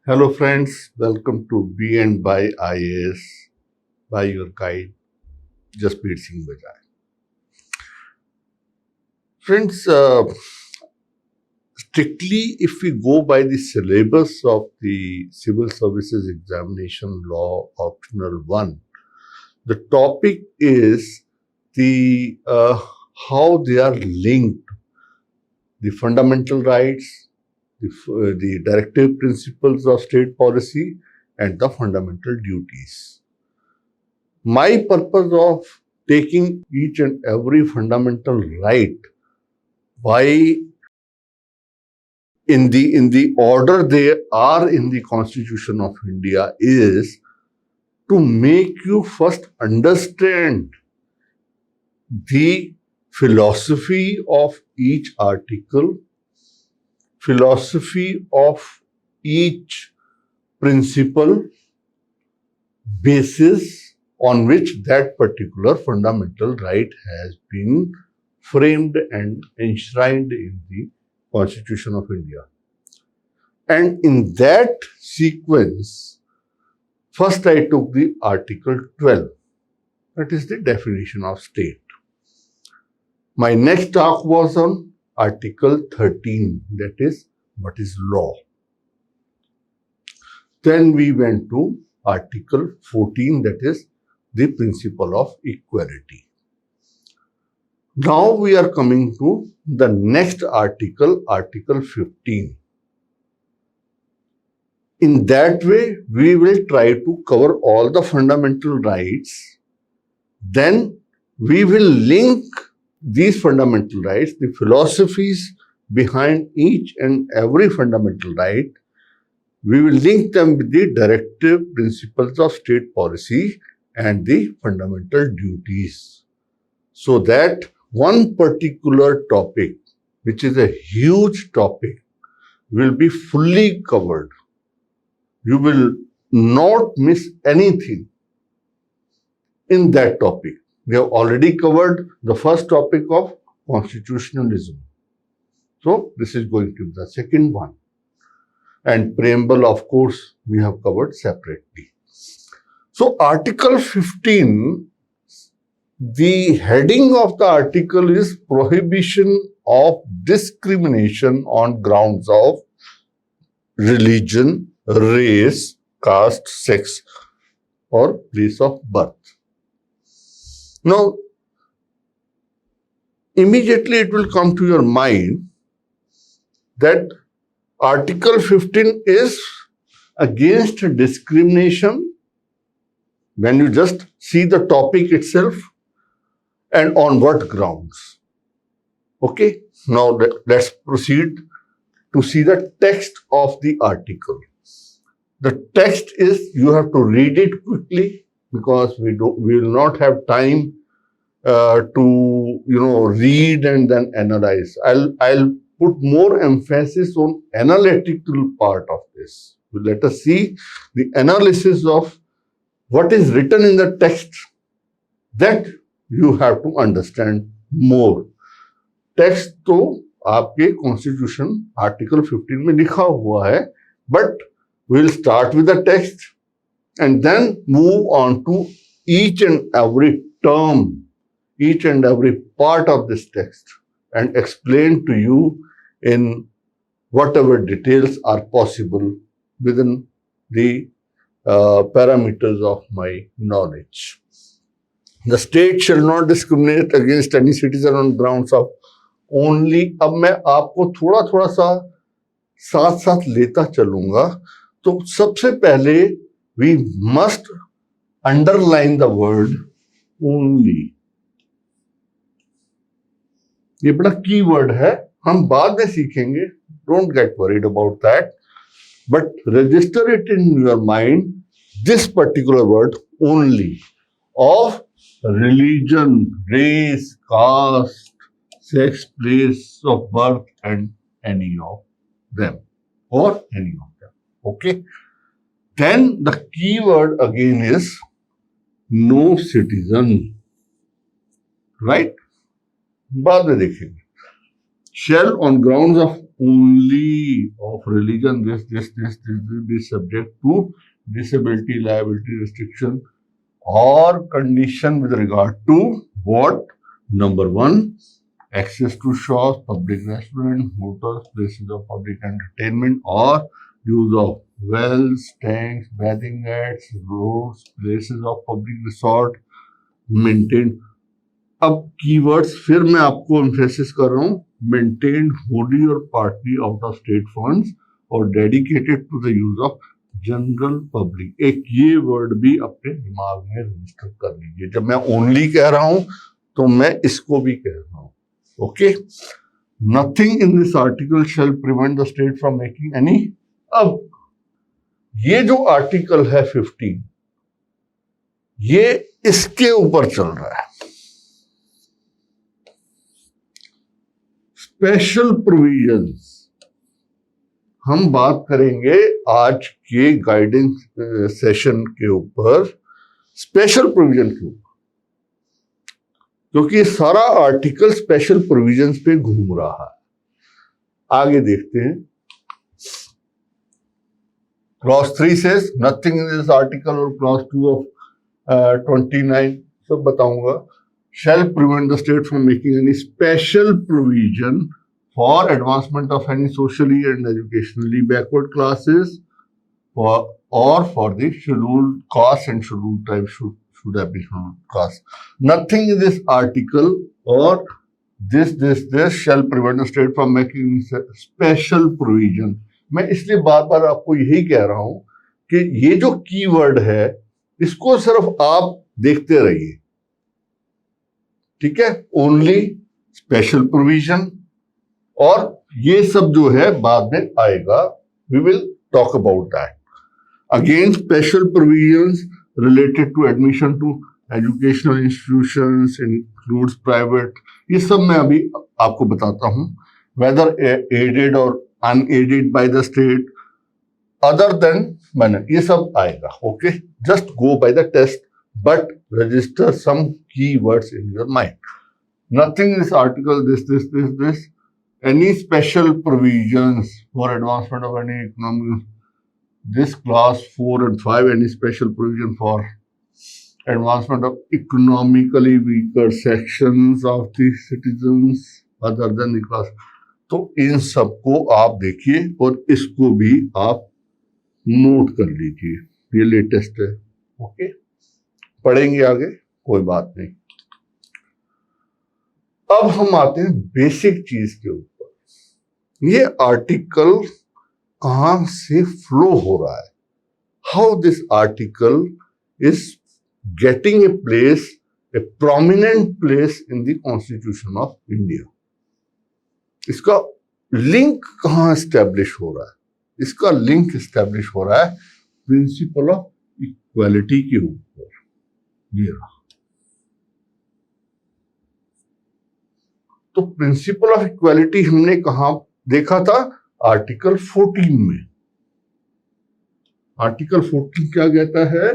Hello, friends. Welcome to Be and By IAS by your guide, Jaspir Singh Bajaj. Friends, strictly if we go by the syllabus of the Civil Services Examination Law Optional 1, the topic is the how they are linked, the fundamental rights, the directive principles of state policy, and the fundamental duties. My purpose of taking each and every fundamental right by in the order they are in the Constitution of India is to make you first understand the philosophy of each article, philosophy of each principle, basis on which that particular fundamental right has been framed and enshrined in the Constitution of India. And in that sequence, first I took the Article 12, that is the definition of state. My next talk was on Article 13, that is what is law. Then we went to Article 14, that is the principle of equality. Now we are coming to the next article, Article 15. In that way, we will try to cover all the fundamental rights. Then we will link these fundamental rights, the philosophies behind each and every fundamental right. We will link them with the directive principles of state policy and the fundamental duties, so that one particular topic, which is a huge topic, will be fully covered. You will not miss anything in that topic. We have already covered the first topic of constitutionalism. So this is going to be the second one. And preamble, of course, we have covered separately. So Article 15, the heading of the article is prohibition of discrimination on grounds of religion, race, caste, sex, or place of birth. Now, immediately it will come to your mind that Article 15 is against discrimination when you just see the topic itself, and on what grounds. Okay, now let's proceed to see the text of the article. The text is, you have to read it quickly because we will not have time to read and then analyze. I'll put more emphasis on analytical part of this. Let us see the analysis of what is written in the text, that you have to understand more. Text तो आपके constitution article 15 में लिखा हुआ है, but we'll start with the text and then move on to each and every term, each and every part of this text, and explain to you in whatever details are possible within the parameters of my knowledge. The state shall not discriminate against any citizen on grounds of only. अब मैं आपको थोड़ा थोड़ा सा साथ साथ लेता चलूंगा. तो सबसे पहले we must underline the word only. ये बड़ा की वर्ड है, हम बाद में सीखेंगे. Don't get worried about that. But register it in your mind, this particular word only, of religion, race, caste, sex, place of birth, and any of them, or any of them. Okay? Then the key word again is no citizen. Right? बाद में देखेंगे. Shall on grounds of only of religion, this subject to disability, liability, restriction or condition with regard to what? Number one, access to shops, public restaurants, hotels, places of public entertainment, or use of wells, tanks, bathing nets, roads, places of public resort, maintained. अब keywords फिर मैं आपको emphasis कर रहा हूं, maintained wholly और partly out of state funds और dedicated to the use of general public. एक ये वर्ड भी अपने दिमाग में रजिस्टर कर लीजिए। जब मैं ओनली कह रहा हूं तो मैं इसको भी कह रहा हूं। Okay, nothing in this article shall prevent the state from making any. अब ये जो आर्टिकल है 15, ये इसके ऊपर चल रहा है। स्पेशल प्रोविजंस हम बात करेंगे आज के गाइडेंस सेशन के ऊपर, स्पेशल प्रोविजन के ऊपर, क्योंकि सारा आर्टिकल स्पेशल प्रोविजंस पे घूम रहा है। आगे देखते हैं। Clause 3 says nothing in this article और क्लॉज 2 ऑफ 29 सब बताऊंगा, shall prevent the state from making any special provision for advancement of any socially and educationally backward classes or for the scheduled castes and scheduled tribes should have been scheduled castes. Nothing in this article or this shall prevent the state from making special provision. मैं इसलिए बार बार आपको यही कह रहा हूं कि ये जो कीवर्ड है इसको सिर्फ आप देखते रहिए, ठीक है। ओनली, स्पेशल प्रोविजन और ये सब जो है बाद में आएगा, we will talk about that. Again special provisions related to admission to educational institutions includes private, ये सब मैं अभी आपको बताता हूं, वेदर एडेड और unaided by the state, other than मैंने, ये सब आएगा। Okay, just go by the test but register some keywords in your mind. Nothing in this article, this, any special provisions for advancement of any economic, this class 4 and 5, any special provision for advancement of economically weaker sections of the citizens other than the class। तो इन सबको आप देखिए और इसको भी आप note कर लीजिए, ये लेटेस्ट है। ओके, पढ़ेंगे आगे, कोई बात नहीं। अब हम आते हैं बेसिक चीज के ऊपर। ये आर्टिकल कहां से फ्लो हो रहा है, how this article is getting a place, A prominent place in the constitution of India. इसका लिंक कहां एस्टेब्लिश हो रहा है? इसका लिंक एस्टेब्लिश हो रहा है प्रिंसिपल ऑफ इक्वालिटी के ऊपर। ये रहा, तो प्रिंसिपल ऑफ इक्वालिटी हमने कहां देखा था? आर्टिकल 14 में। आर्टिकल 14 क्या कहता है?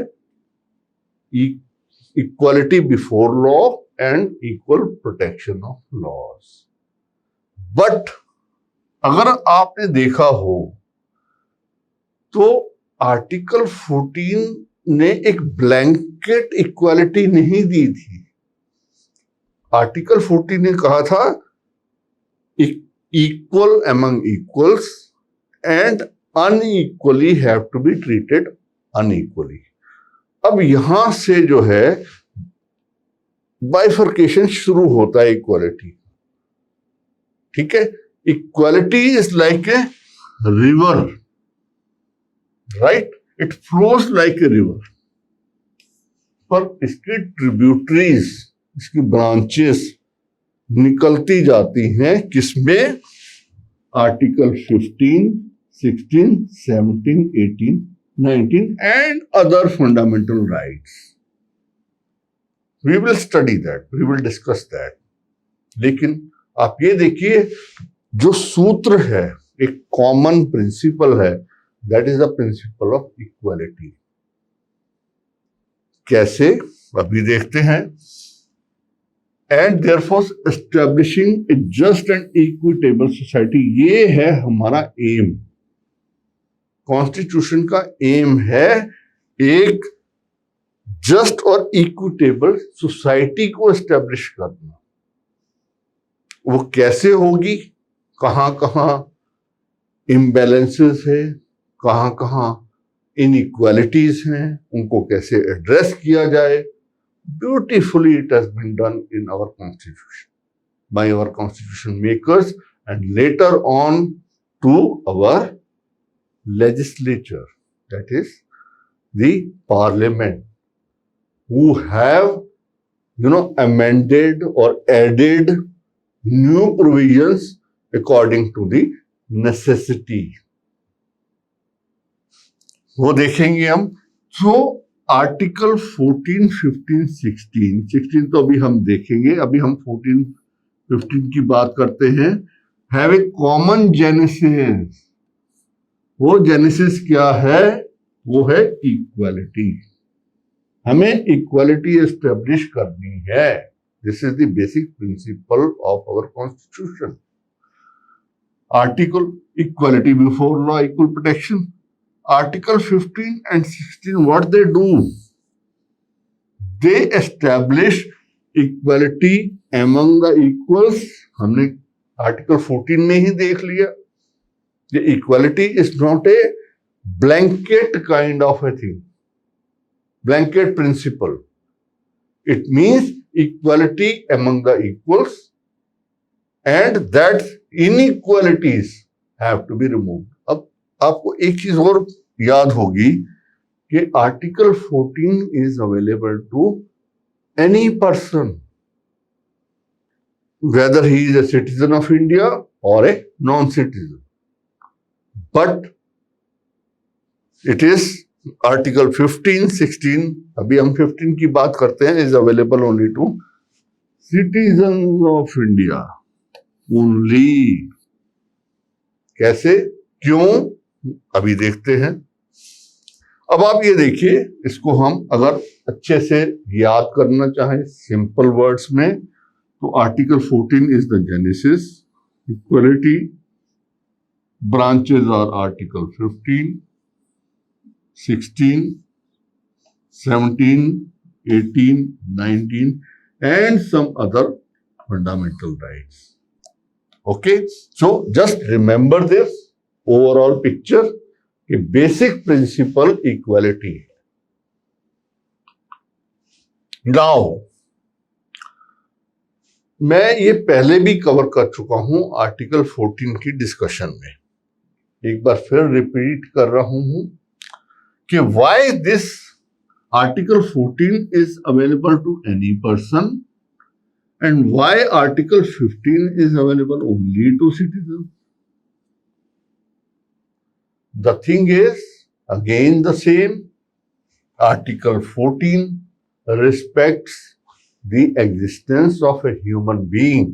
Equality before law and equal protection of laws. But अगर आपने देखा हो तो आर्टिकल 14 ने एक ब्लैंकेट इक्वालिटी नहीं दी थी। आर्टिकल 14 ने कहा था equal among equals and unequally have to be treated unequally. अब यहां से जो है बाइफर्केशन शुरू होता है इक्वालिटी, ठीक है। Equality is like a river, right, it flows like a river, पर इसकी ट्रिब्यूटरीज, इसकी ब्रांचेस निकलती जाती हैं किसमें? Article 15, 16, 17, 18, 19 and other fundamental rights. We will study that, we will discuss that. लेकिन आप ये देखिए, जो सूत्र है, एक कॉमन प्रिंसिपल है, that is the principle of equality. कैसे? अभी देखते हैं। And therefore establishing A just and equitable society. ये है हमारा एम, कॉन्स्टिट्यूशन का एम है एक जस्ट और इक्विटेबल सोसाइटी को एस्टेब्लिश करना। वो कैसे होगी, कहां कहां इम्बैलेंसेस है, कहां कहां इनइक्वालिटीज हैं, उनको कैसे एड्रेस किया जाए। Beautifully it has been done in our constitution by our constitution makers and later on to our legislature, that is the parliament, who have amended or added new provisions according to the necessity. वो देखेंगे हम। तो article 14, 15, 16 तो अभी हम देखेंगे, अभी हम 14, 15 की बात करते हैं। Have a common genesis. वो जेनेसिस क्या है? वो है इक्वालिटी। हमें इक्वालिटी एस्टेब्लिश करनी है। This is the basic principle of our constitution. Article equality before law, equal protection. Article 15 and 16 what they do? They establish equality among the equals. हमने article 14 में ही देख लिया। ये equality is not a blanket kind of a thing, blanket principle. It means equality among the equals and that inequalities have to be removed. अब आपको एक चीज और याद होगी कि article 14 is available to any person, whether he is a citizen of India or a non-citizen. But it is Article 15, 16, अभी हम 15 की बात करते हैं, is available only to citizens of India only. कैसे, क्यों, अभी देखते हैं। अब आप ये देखिए, इसको हम अगर अच्छे से याद करना चाहें सिंपल वर्ड्स में, तो article 14 is the genesis. Equality branches are article 15, 16, 17, 18, 19 and some other fundamental rights. Okay, so just remember this overall picture कि बेसिक प्रिंसिपल इक्वालिटी है। नाउ मैं ये पहले भी कवर कर चुका हूं आर्टिकल 14 की डिस्कशन में। एक बार फिर रिपीट कर रहा हूं कि why this article 14 is available to any person and why article 15 is available only to citizen. The thing is again the same. Article 14 respects the existence of a human being.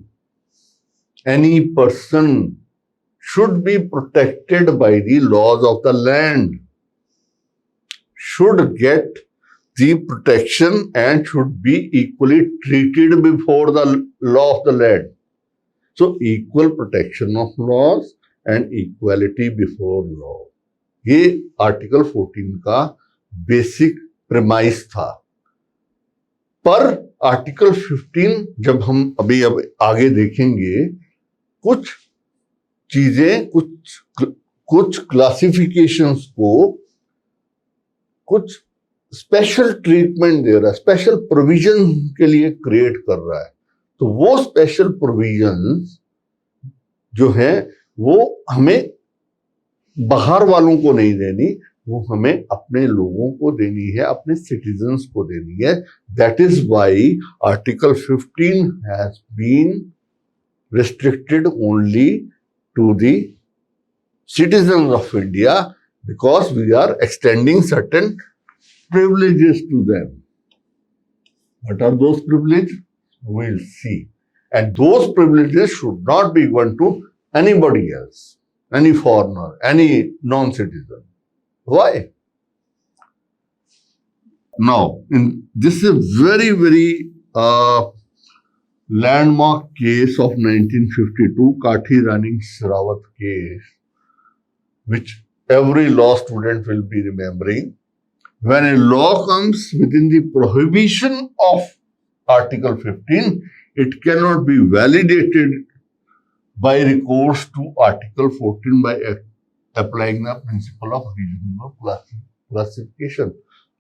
Any person should be protected by the laws of the land, should get the protection and should be equally treated before the law of the land. So equal protection of laws and equality before law, ये article 14 का basic premise था। पर article 15 जब हम अभी अब आगे देखेंगे, कुछ चीजें, कुछ क्लासिफिकेशंस को कुछ स्पेशल ट्रीटमेंट दे रहा है, स्पेशल प्रोविजन के लिए क्रिएट कर रहा है। तो वो स्पेशल प्रोविजंस जो है वो हमें बाहर वालों को नहीं देनी, वो हमें अपने लोगों को देनी है, अपने सिटीजन्स को देनी है। That is why article 15 has been restricted only to the citizens of India because we are extending certain privileges to them. What are those privileges? We'll see. And those privileges should not be given to anybody else, any foreigner, any non-citizen. Why? Now, this is very, very landmark case of 1952, Kathi Rani Sherawat case, which every law student will be remembering. When a law comes within the prohibition of Article 15, it cannot be validated by recourse to Article 14 by applying the principle of reasonable classification.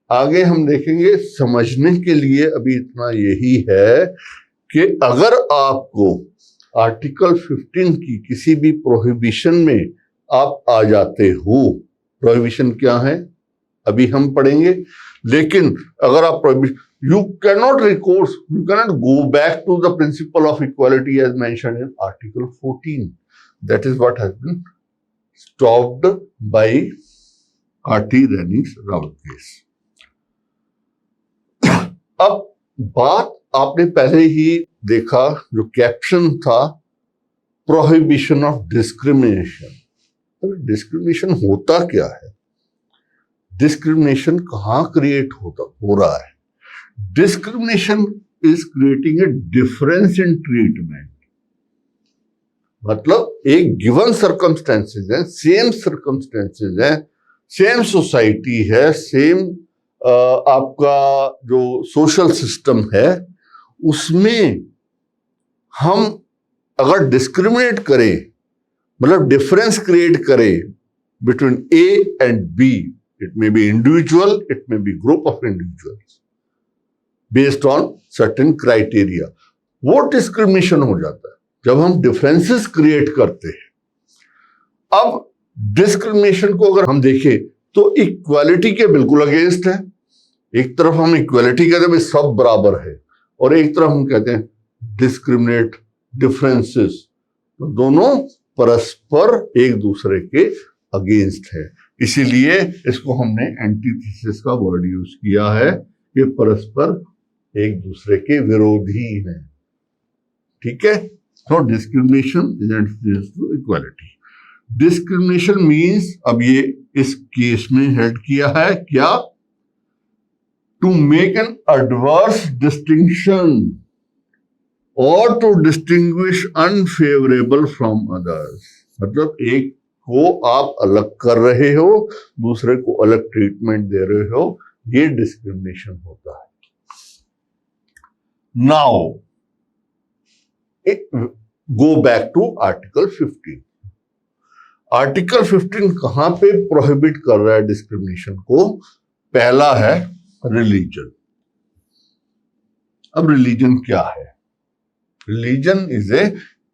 आगे हम देखेंगे, समझने के लिए अभी इतना यही है कि अगर आपको आर्टिकल 15 की किसी भी प्रोहिबिशन में आप आ जाते हो, प्रोहिबिशन क्या है अभी हम पढ़ेंगे, लेकिन अगर आप you cannot recourse, you cannot go back to the principle of equality as mentioned in Article 14. That is what has been stopped by Kathi Rani Sherawat case. अब बात आपने पहले ही देखा, जो कैप्शन था, प्रोहिबिशन ऑफ डिस्क्रिमिनेशन. डिस्क्रिमिनेशन होता क्या है, डिस्क्रिमिनेशन कहाँ क्रिएट हो रहा है? Discrimination is creating a difference in treatment. मतलब एक गिवन सर्कमस्टेंसेज है, सेम सर्कमस्टेंसेज है, सेम सोसाइटी है, सेम आपका जो सोशल सिस्टम है, उसमें हम अगर डिस्क्रिमिनेट करें, मतलब डिफरेंस क्रिएट करें between A and B, it may be individual, it may be group of individuals based on certain criteria, वो डिस्क्रिमिनेशन हो जाता है जब हम डिफरेंसेस क्रिएट करते हैं. अब डिस्क्रिमिनेशन को अगर हम देखें तो इक्वालिटी के बिल्कुल अगेंस्ट है. एक तरफ हम इक्वालिटी कहते हैं भाई सब बराबर है, और एक तरफ हम कहते हैं डिस्क्रिमिनेट डिफरेंसेस. तो दोनों परस्पर एक दूसरे के अगेंस्ट है, इसीलिए इसको हमने एंटीथेसिस का वर्ड यूज किया है कि परस्पर एक दूसरे के विरोधी हैं. ठीक है. तो discrimination is antithesis to equality. Discrimination means, अब ये इस केस में हेड किया है क्या, to make an adverse distinction और to distinguish unfavourable from others. मतलब एक को आप अलग कर रहे हो, दूसरे को अलग ट्रीटमेंट दे रहे हो, ये डिस्क्रिमिनेशन होता है. Now go back to article 15. Article 15 कहां पे प्रोहिबिट कर रहा है डिस्क्रिमिनेशन को? पहला है रिलीजन. अब रिलीजन क्या है? Religion is a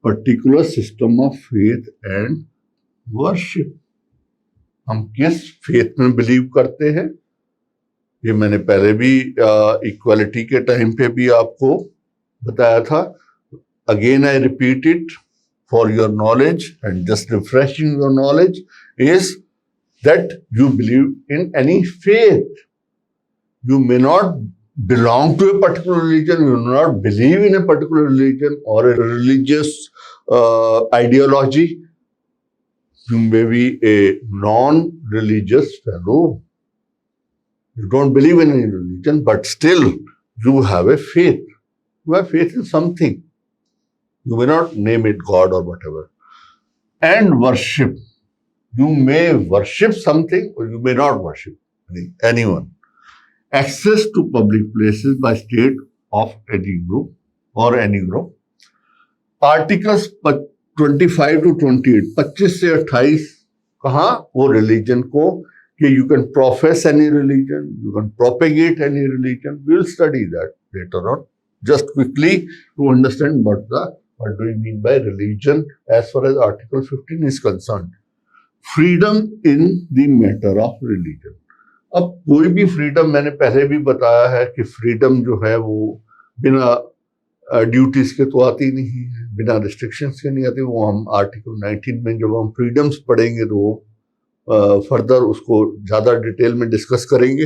particular system of faith and worship. हम किस फेथ में बिलीव करते हैं, ये मैंने पहले भी इक्वालिटी के टाइम पे भी आपको बताया था. Again I repeat it for your knowledge and just refreshing your knowledge is that you believe in any faith. You may not belong to a particular religion, you do not believe in a particular religion or a religious ideology. You may be a non-religious fellow. You don't believe in any religion, but still you have a faith. You have faith in something. You may not name it God or whatever. And worship. You may worship something or you may not worship anyone. Access to public places by state of any group or any group. Articles 25 to 28, 25 से 28 कहाँ? वो religion को कि you can profess any religion, you can propagate any religion. We will study that later on. Just quickly to understand what do you mean by religion as far as Article 15 is concerned. Freedom in the matter of religion. अब कोई भी freedom, मैंने पहले भी बताया है कि freedom जो है वो बिना ड्यूटीज के तो आती नहीं है, बिना रिस्ट्रिक्शंस के नहीं आती. वो हम आर्टिकल 19 में जब हम फ्रीडम्स पढ़ेंगे तो फर्दर उसको ज़्यादा डिटेल में डिस्कस करेंगे.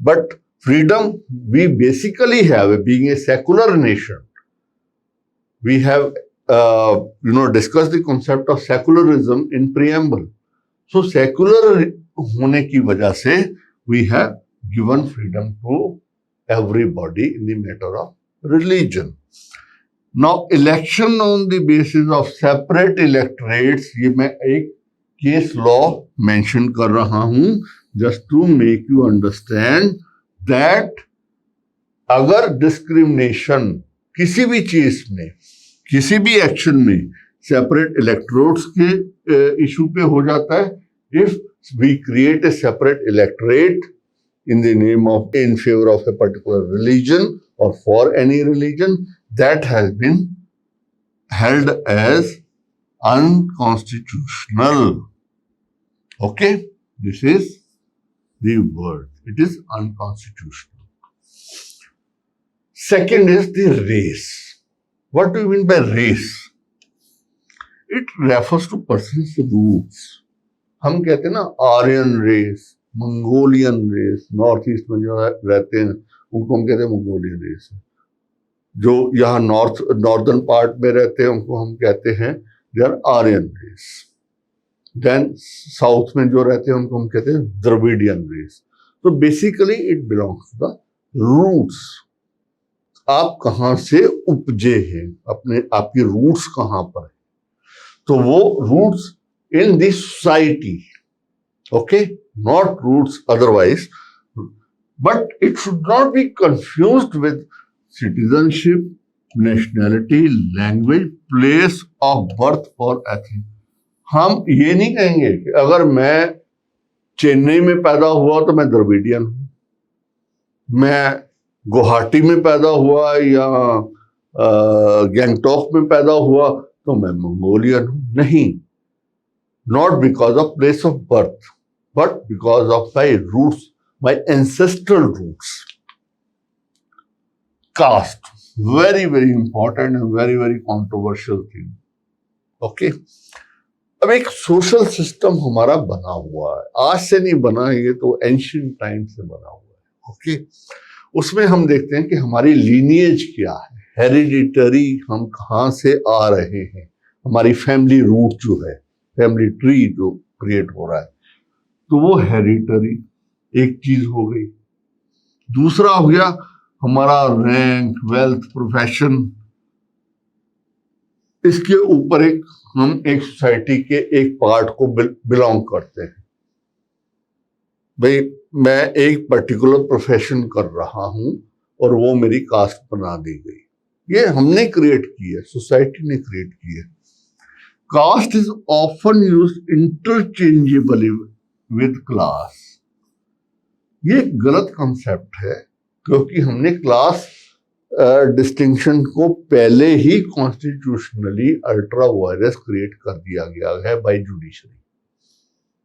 But freedom we basically have, being a secular nation, we have discussed the concept of secularism in preamble. So secular होने की वजह से we have given freedom to everybody in the matter of religion. Now election on the basis of separate electorates, ये मैं एक case law mention कर रहा हूं just to make you understand that अगर डिस्क्रिमिनेशन किसी भी चीज में, किसी भी एक्शन में सेपरेट इलेक्टोरेट्स के इशू पे हो जाता है, if we create a separate electorate in the name of, in favor of a particular religion or for any religion, that has been held as unconstitutional. Okay, this is the word, it is unconstitutional. Second is the race. What do you mean by race? It refers to person's roots. हम कहते हैं ना Aryan race, Mongolian race, north east में जो रहते हैं उनको हम कहते हैं मंगोलियन रेस। जो यहाँ नॉर्दर्न पार्ट में रहते हैं उनको हम कहते हैं they are Aryan race. Then south में जो रहते हैं उनको हम कहते हैं द्रविडियन रेस। तो basically it belongs to the roots. आप कहाँ से उपजे हैं, अपने आपकी रूट्स कहाँ पर है, तो वो roots in this society, okay, not roots otherwise, but it should not be confused with citizenship, nationality, language, place of birth or ethnic. हम ये नहीं कहेंगे कि अगर मैं चेन्नई में पैदा हुआ तो मैं द्रविडियन हूं, मैं गुवाहाटी में पैदा हुआ या गैंगटॉक में पैदा हुआ तो मैं मंगोलियन हूं। नहीं, not because of place of birth, but because of my roots, my ancestral roots. Caste, very, very important and very, very controversial thing. Okay? अब एक सोशल सिस्टम हमारा बना हुआ है, आज से नहीं बना, ये तो एंशियंट टाइम से बना हुआ है। ओके? उसमें हम देखते हैं कि हमारी लीनिएज क्या है, हेरिडिटरी हम कहाँ से आ रहे हैं, हमारी फैमिली रूट जो है, फैमिली ट्री जो क्रिएट हो रहा है, तो वो हेरिडिटरी एक चीज हो गई। दूसरा हो गया हमारा रैंक, वेल्थ, प्रोफेशन। इसके ऊपर हम एक सोसाइटी के एक पार्ट को बिलोंग करते हैं। भाई मैं एक पर्टिकुलर प्रोफेशन कर रहा हूं और वो मेरी कास्ट बना दी गई, ये हमने क्रिएट की है, सोसाइटी ने क्रिएट की है। Caste is often used interchangeably with class. ये गलत कंसेप्ट है क्योंकि हमने क्लास डिस्टिंक्शन को पहले ही कॉन्स्टिट्यूशनली अल्ट्रा वायरस क्रिएट कर दिया गया है by judiciary,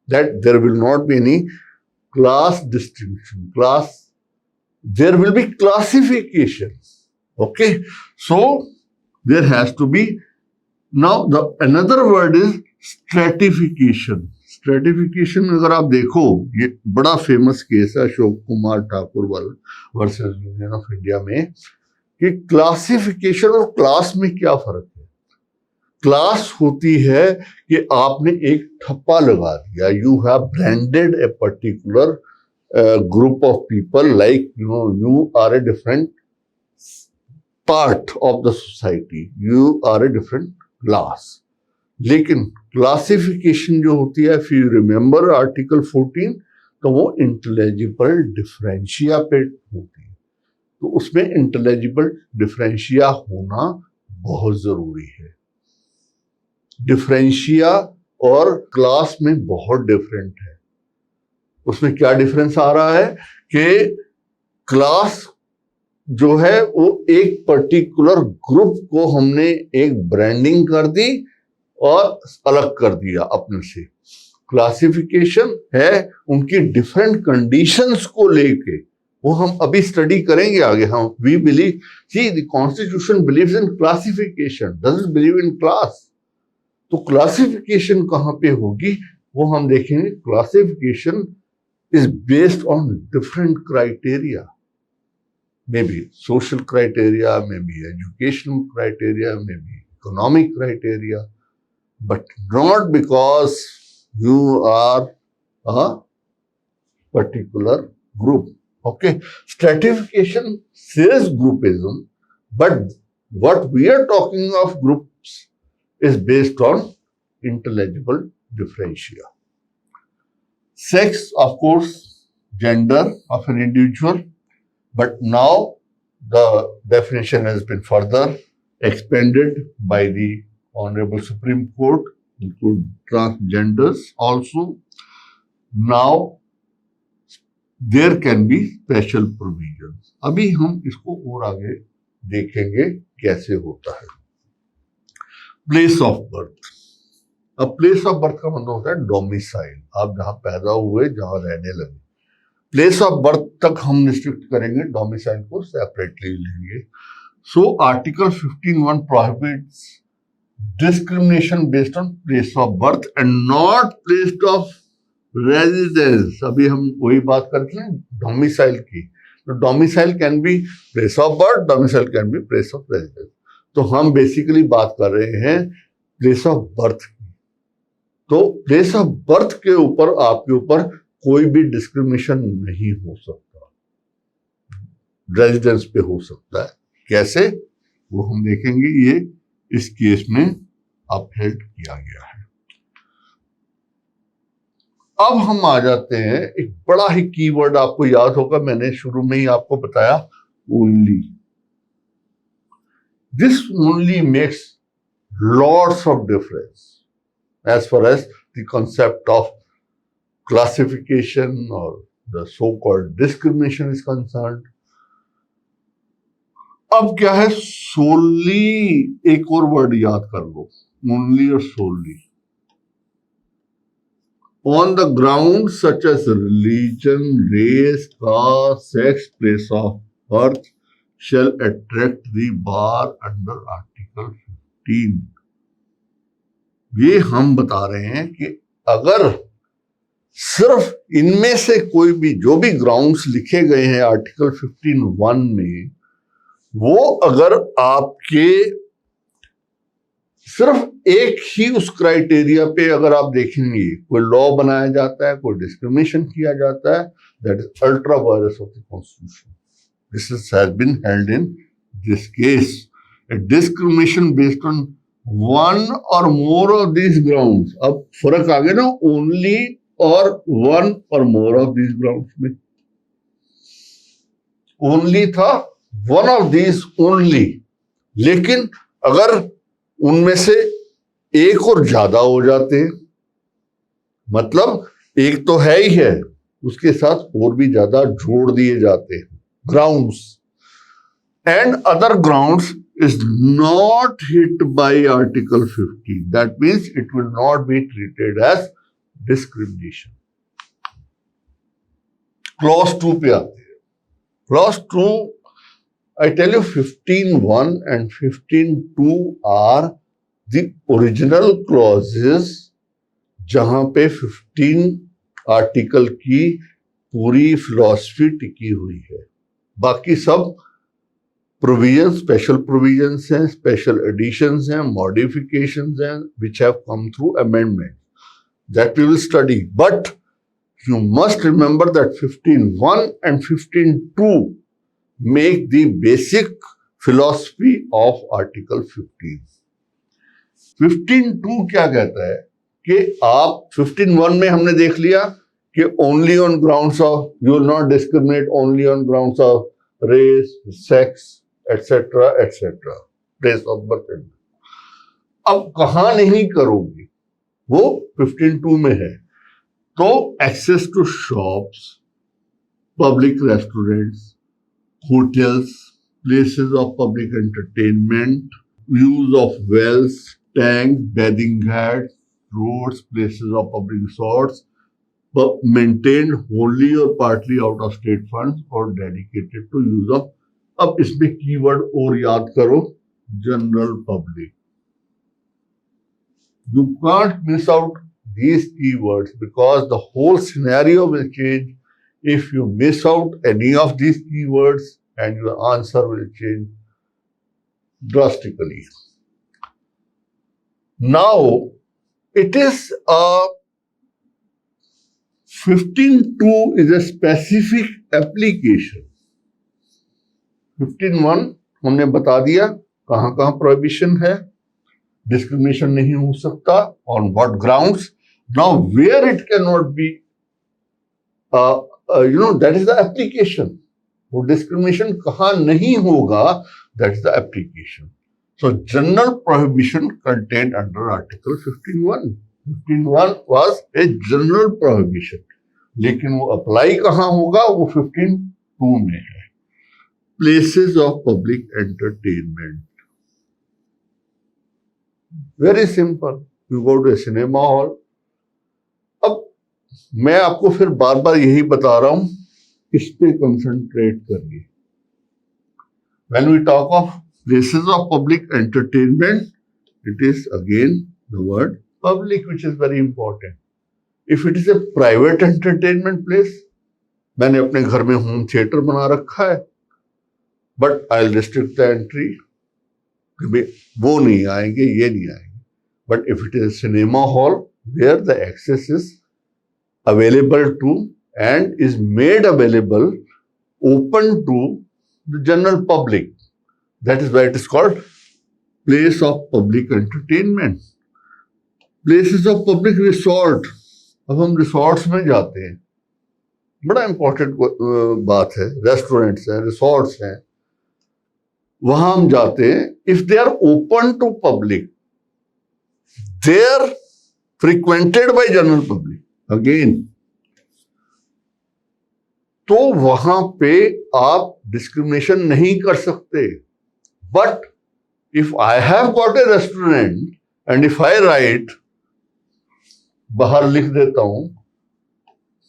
that there will not be any class distinction, class, there will be classification. Okay, so there has to be, now the another word is stratification. Stratification अगर आप देखो, ये बड़ा famous case है Ashok Kumar Thakur versus union of India में, कि classification और class में क्या फर्क है। क्लास होती है कि आपने एक ठप्पा लगा दिया, you have branded a particular group of people, like you are a different part of the society, you are a different class. लेकिन क्लासिफिकेशन जो होती है, इफ यू रिमेंबर आर्टिकल 14, तो वो इंटेलिजिबल डिफरेंशिया पे होती है। तो उसमें इंटेलिजिबल डिफरेंशिया होना बहुत जरूरी है। डिफरेंशिया और क्लास में बहुत डिफरेंट है। उसमें क्या डिफरेंस आ रहा है कि क्लास जो है वो एक पर्टिकुलर ग्रुप को हमने एक ब्रांडिंग कर दी और अलग कर दिया अपने से। क्लासिफिकेशन है उनकी डिफरेंट कंडीशंस को लेके, वो हम अभी स्टडी करेंगे आगे। हम we believe, see the constitution believes in classification, doesn't believe in class. तो क्लासिफिकेशन कहां पे होगी वो हम देखेंगे। Classification is based on different criteria, may be social criteria, may be educational criteria, may be economic criteria, but not because you are a particular group. Okay, stratification says groupism, but what we are talking of groups is based on intelligible differentia. Sex, of course, gender of an individual, but now the definition has been further expanded by the Honorable Supreme Court, include transgenders also. Now there can be special provisions. अभी हम इसको और आगे देखेंगे कैसे होता है. Place of birth. अब प्लेस ऑफ बर्थ का मतलब होता है डोमिसाइल, आप जहां पैदा हुए, जहां रहने लगे. प्लेस ऑफ बर्थ तक हम रिस्ट्रिक्ट करेंगे, डोमिसाइल को सेपरेटली लेंगे. So article 15(1) prohibits discrimination based on place of birth and not place of residence. अभी हम वही बात करते हैं डोमिसाइल की. तो domicile can be place of birth, domicile can be place of residence. तो हम बेसिकली बात कर रहे हैं प्लेस ऑफ बर्थ की. तो प्लेस ऑफ बर्थ के ऊपर आपके ऊपर कोई भी डिस्क्रिमिनेशन नहीं हो सकता, रेजिडेंस पे हो सकता है. कैसे, वो हम देखेंगे. ये इस केस में अपहेल्ड किया गया है. अब हम आ जाते हैं, एक बड़ा ही कीवर्ड आपको याद होगा, मैंने शुरू में ही आपको बताया, only. This only makes lots of difference as far as the concept of classification or the so-called discrimination is concerned. अब क्या है, solely, एक और वर्ड याद कर लो, only और solely. On the grounds such as religion, race, caste, sex, place of birth shall attract the bar under Article 15. ये हम बता रहे हैं कि अगर सिर्फ इनमें से कोई भी, जो भी ग्राउंड्स लिखे गए हैं आर्टिकल 15(1) में, वो अगर आपके सिर्फ एक ही उस क्राइटेरिया पे अगर आप देखेंगे, कोई लॉ बनाया जाता है, कोई डिस्क्रिमिनेशन किया जाता है, that is ultra vires of the constitution. This has been held in this case. A discrimination based on one or more of these grounds. अब फर्क आ गया ना, ओनली और one or more of these grounds में. Only था one of these only, लेकिन अगर उनमें से एक और ज्यादा हो जाते हैं, मतलब एक तो है ही है, उसके साथ और भी ज्यादा जोड़ दिए जाते हैं grounds, and other grounds is not hit by Article 15. That means it will not be treated as discrimination. Clause 2 पे आते हैं. Clause 2, I tell you, 15(1) and 15(2) are the original clauses जहां पे 15 आर्टिकल की पूरी फिलॉसफी टिकी हुई है. बाकी सब प्रोविजन, स्पेशल प्रोविजंस हैं, स्पेशल एडिशंस हैं, मॉडिफिकेशंस हैं, which have come through amendment, that we will study. But you must remember that 15(1) and 15(2) make the basic philosophy of article 15. 15(2) क्या कहता है कि आप 15(1) में हमने देख लिया कि only on grounds of, you will not discriminate only on grounds of race, sex, etcetera etcetera, place of birth. अब कहां नहीं करोगे, वो 15(2) में है. तो access to shops, public restaurants, hotels, places of public entertainment, use of wells, tank, bathing ghats, roads, places of public resorts maintained wholly or partly out of state funds or dedicated to use of. अब इसमें keyword और याद करो, general public. You can't miss out these keywords because the whole scenario will change if you miss out any of these keywords, and your answer will change drastically. Now, it is a 15(2) is a specific application. 15(1) हमने बता दिया कहाँ कहाँ prohibition है, discrimination नहीं हो सकता, on what grounds. Now where it can not be, that is the application. वो डिस्क्रिमिनेशन कहाँ नहीं होगा, that is the application. So general prohibition contained under Article 15(1). 15(1) was a general prohibition. लेकिन वो अप्लाई कहाँ होगा, वो 15(2) में है. Places of public entertainment. Very simple. You go to a cinema hall. अब मैं आपको फिर बार बार यही बता रहा हूं, इस पे कंसंट्रेट करिए. When we talk of places of public entertainment, it is again the word public, which is very important. If it is a private entertainment place, मैंने अपने घर में होम थिएटर बना रखा है, but I'll restrict the entry. वो नहीं आएंगे, ये नहीं आएंगे. But if it is a cinema hall where the access is available to and is made available, open to the general public, that is why it is called place of public entertainment. Places of public resort. अब हम resorts में जाते हैं, बड़ा important बात है. Restaurants हैं, resorts हैं, वहां हम जाते हैं. If they are open to public, they are frequented by general public again, तो वहां पे आप डिस्क्रिमिनेशन नहीं कर सकते. But if I have got a restaurant and if I write, बाहर लिख देता हूं,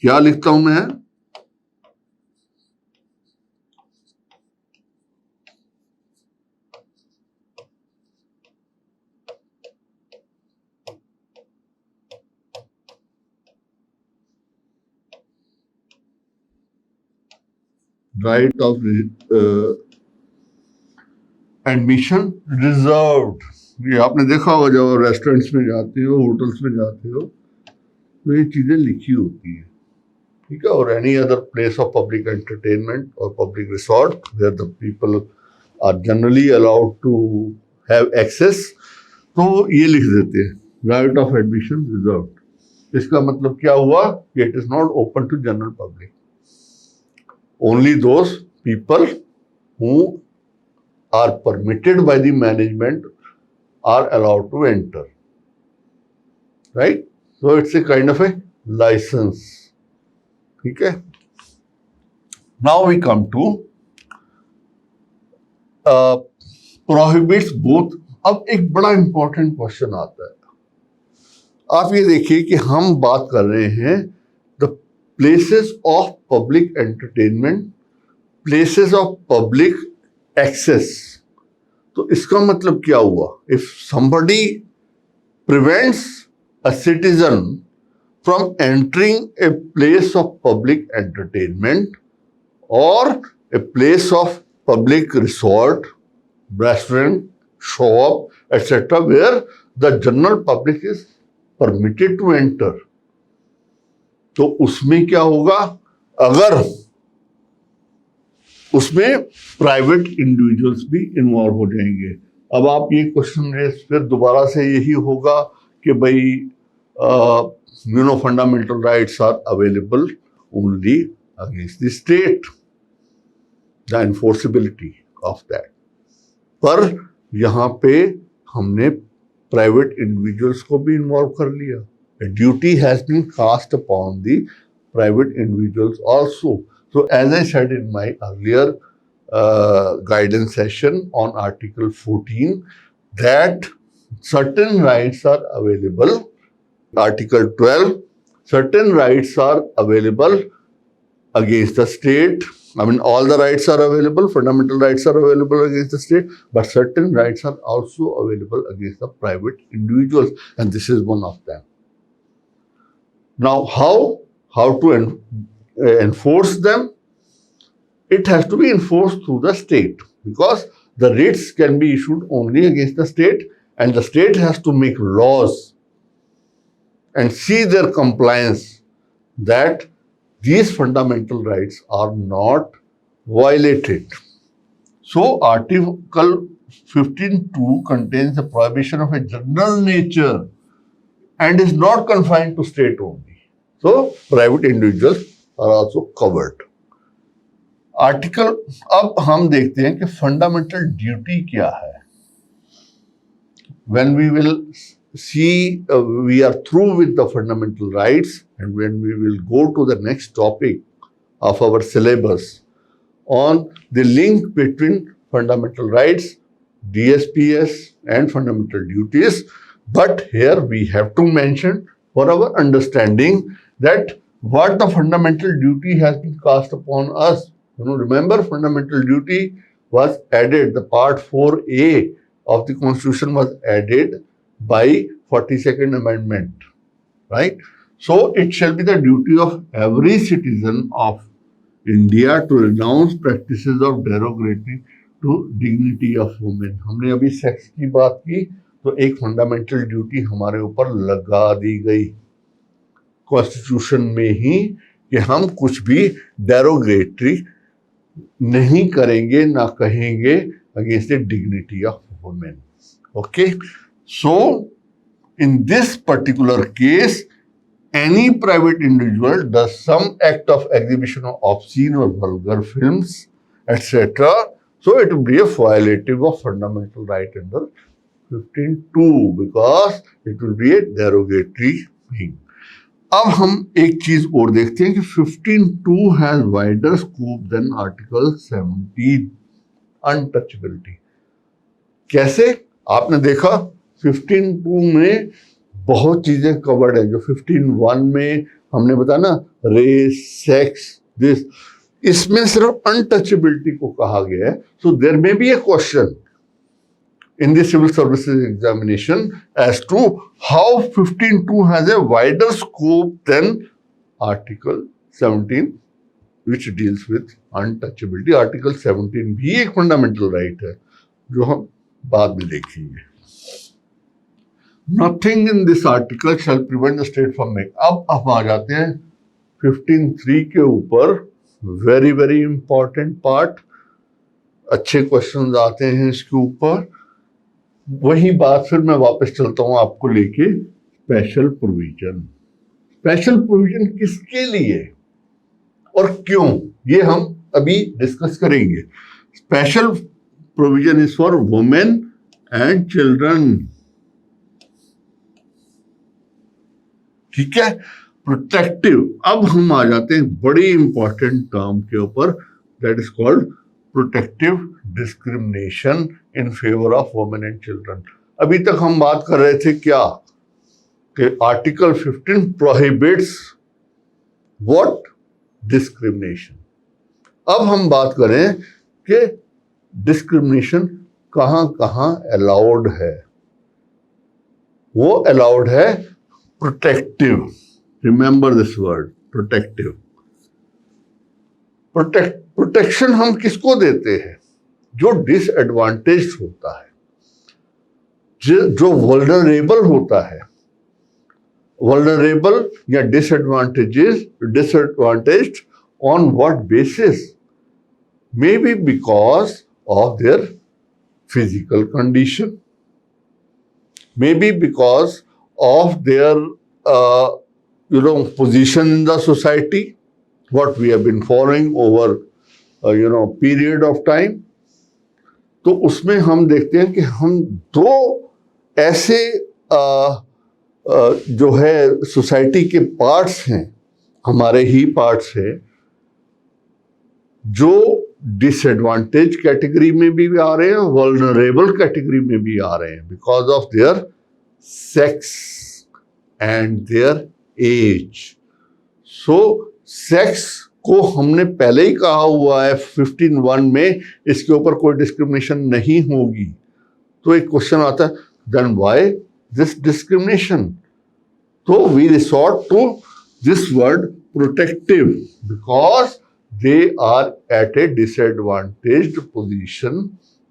क्या लिखता हूं मैं, राइट ऑफ एडमिशन रिजर्व्ड. ये आपने देखा होगा जब रेस्टोरेंट्स में जाते हो, होटल्स में जाते हो, तो ये चीजें लिखी होती है, ठीक है. और any other place of public entertainment और public resort where the people are generally allowed to have access, तो ये लिख देते हैं राइट ऑफ एडमिशन रिजर्व्ड. इसका मतलब क्या हुआ कि it is not open to general public. Only those people who are permitted by the management are allowed to enter, right? So it's a kind of a license, okay? Now we come to prohibits both. अब एक बड़ा important question आता है. आप ये देखिए कि हम बात कर रहे हैं the places of public entertainment, places of public access. तो इसका मतलब क्या हुआ? If somebody prevents a citizen from entering a place of public entertainment or a place of public resort, restaurant, shop, etc., where the general public is permitted to enter, तो उसमें क्या होगा? अगर उसमें प्राइवेट इंडिविजुअल्स भी involve हो जाएंगे. अब आप ये क्वेश्चन रेस फिर दोबारा से यही होगा कि भाई fundamental rights are available only against the state, the enforceability of that. पर यहाँ पे हमने प्राइवेट इंडिविजुअल्स को भी इन्वॉल्व कर लिया. Duty has been cast upon the private individuals also. So as I said in my earlier guidance session on Article 14, that certain rights are available. Article 12, certain rights are available against the state. I mean, all the rights are available, fundamental rights are available against the state, but certain rights are also available against the private individuals, and this is one of them. Now, how to enforce them? It has to be enforced through the state, because the writs can be issued only against the state, and the state has to make laws and see their compliance that these fundamental rights are not violated. So Article 15(2) contains a prohibition of a general nature and is not confined to state only. So private individuals are also covered. Article, अब हम देखते हैं कि fundamental duty क्या है. When we will see, we are through with the fundamental rights, and when we will go to the next topic of our syllabus on the link between fundamental rights, DSPS and fundamental duties. But here we have to mention for our understanding that what the fundamental duty has been cast upon us. Remember, fundamental duty was added, the part 4A of the Constitution was added by 42nd Amendment, right? So it shall be the duty of every citizen of India to renounce practices of derogatory to dignity of women. हमने अभी sex की बात की, तो एक fundamental duty हमारे ऊपर लगा दी गई कॉन्स्टिट्यूशन में ही कि हम कुछ भी डेरोगेटरी नहीं करेंगे, ना कहेंगे against the dignity of women. Okay, so in this particular case, any private individual does some act of exhibition of obscene or vulgar films, etc. So it will be a violative of fundamental right under 15(2) because it will be a derogatory thing. अब हम एक चीज और देखते हैं कि 15(2) has wider scope than Article 17, untouchability. कैसे? आपने देखा 15(2) में बहुत चीजें कवर्ड है, जो 15(1) में हमने बताया ना, रेस, सेक्स, दिस, इसमें सिर्फ अनटचेबिलिटी को कहा गया है. So there may be a question in the civil services examination as to how 15(2) has a wider scope than Article 17, which deals with untouchability. Article 17 भी एक fundamental right है जो हम बाद में देखेंगे. Nothing in this article shall prevent the state from making. अब आ जाते हैं 15(3) के ऊपर. very very important part. अच्छे क्वेश्चन आते हैं इसके ऊपर. वही बात फिर मैं वापस चलता हूं आपको लेके. Special provision. स्पेशल प्रोविजन किसके लिए और क्यों, ये हम अभी डिस्कस करेंगे. Special provision is for women and children. ठीक है. प्रोटेक्टिव. अब हम आ जाते हैं बड़ी इंपॉर्टेंट टर्म के ऊपर, that is called protective discrimination in favour of women and children. अभी तक हम बात कर रहे थे क्या कि आर्टिकल 15 प्रोहिबिट्स व्हाट? डिस्क्रिमिनेशन. अब हम बात करें कि डिस्क्रिमिनेशन कहां कहां अलाउड है. वो अलाउड है protective. Remember this word, protective. Protection हम किसको देते हैं? जो डिसएडवांटेज होता है, जो वल्नरेबल होता है. वल्नरेबल या disadvantaged on what basis? May be because of their physical condition, may be because of there position in the society, what we have been following over period of time. तो उसमें हम देखते हैं कि हम दो ऐसे जो है सोसाइटी के पार्ट्स हैं, हमारे ही पार्ट्स हैं, जो डिसएडवांटेज कैटेगरी में भी आ रहे हैं, वल्नरेबल कैटेगरी में भी आ रहे हैं because of their sex and their age. So sex को हमने पहले ही कहा हुआ है 15(1) में, इसके ऊपर कोई डिस्क्रिमिनेशन नहीं होगी. तो एक क्वेश्चन आता है, देन व्हाई दिस डिस्क्रिमिनेशन? तो we resort to this word protective because they are at a disadvantaged position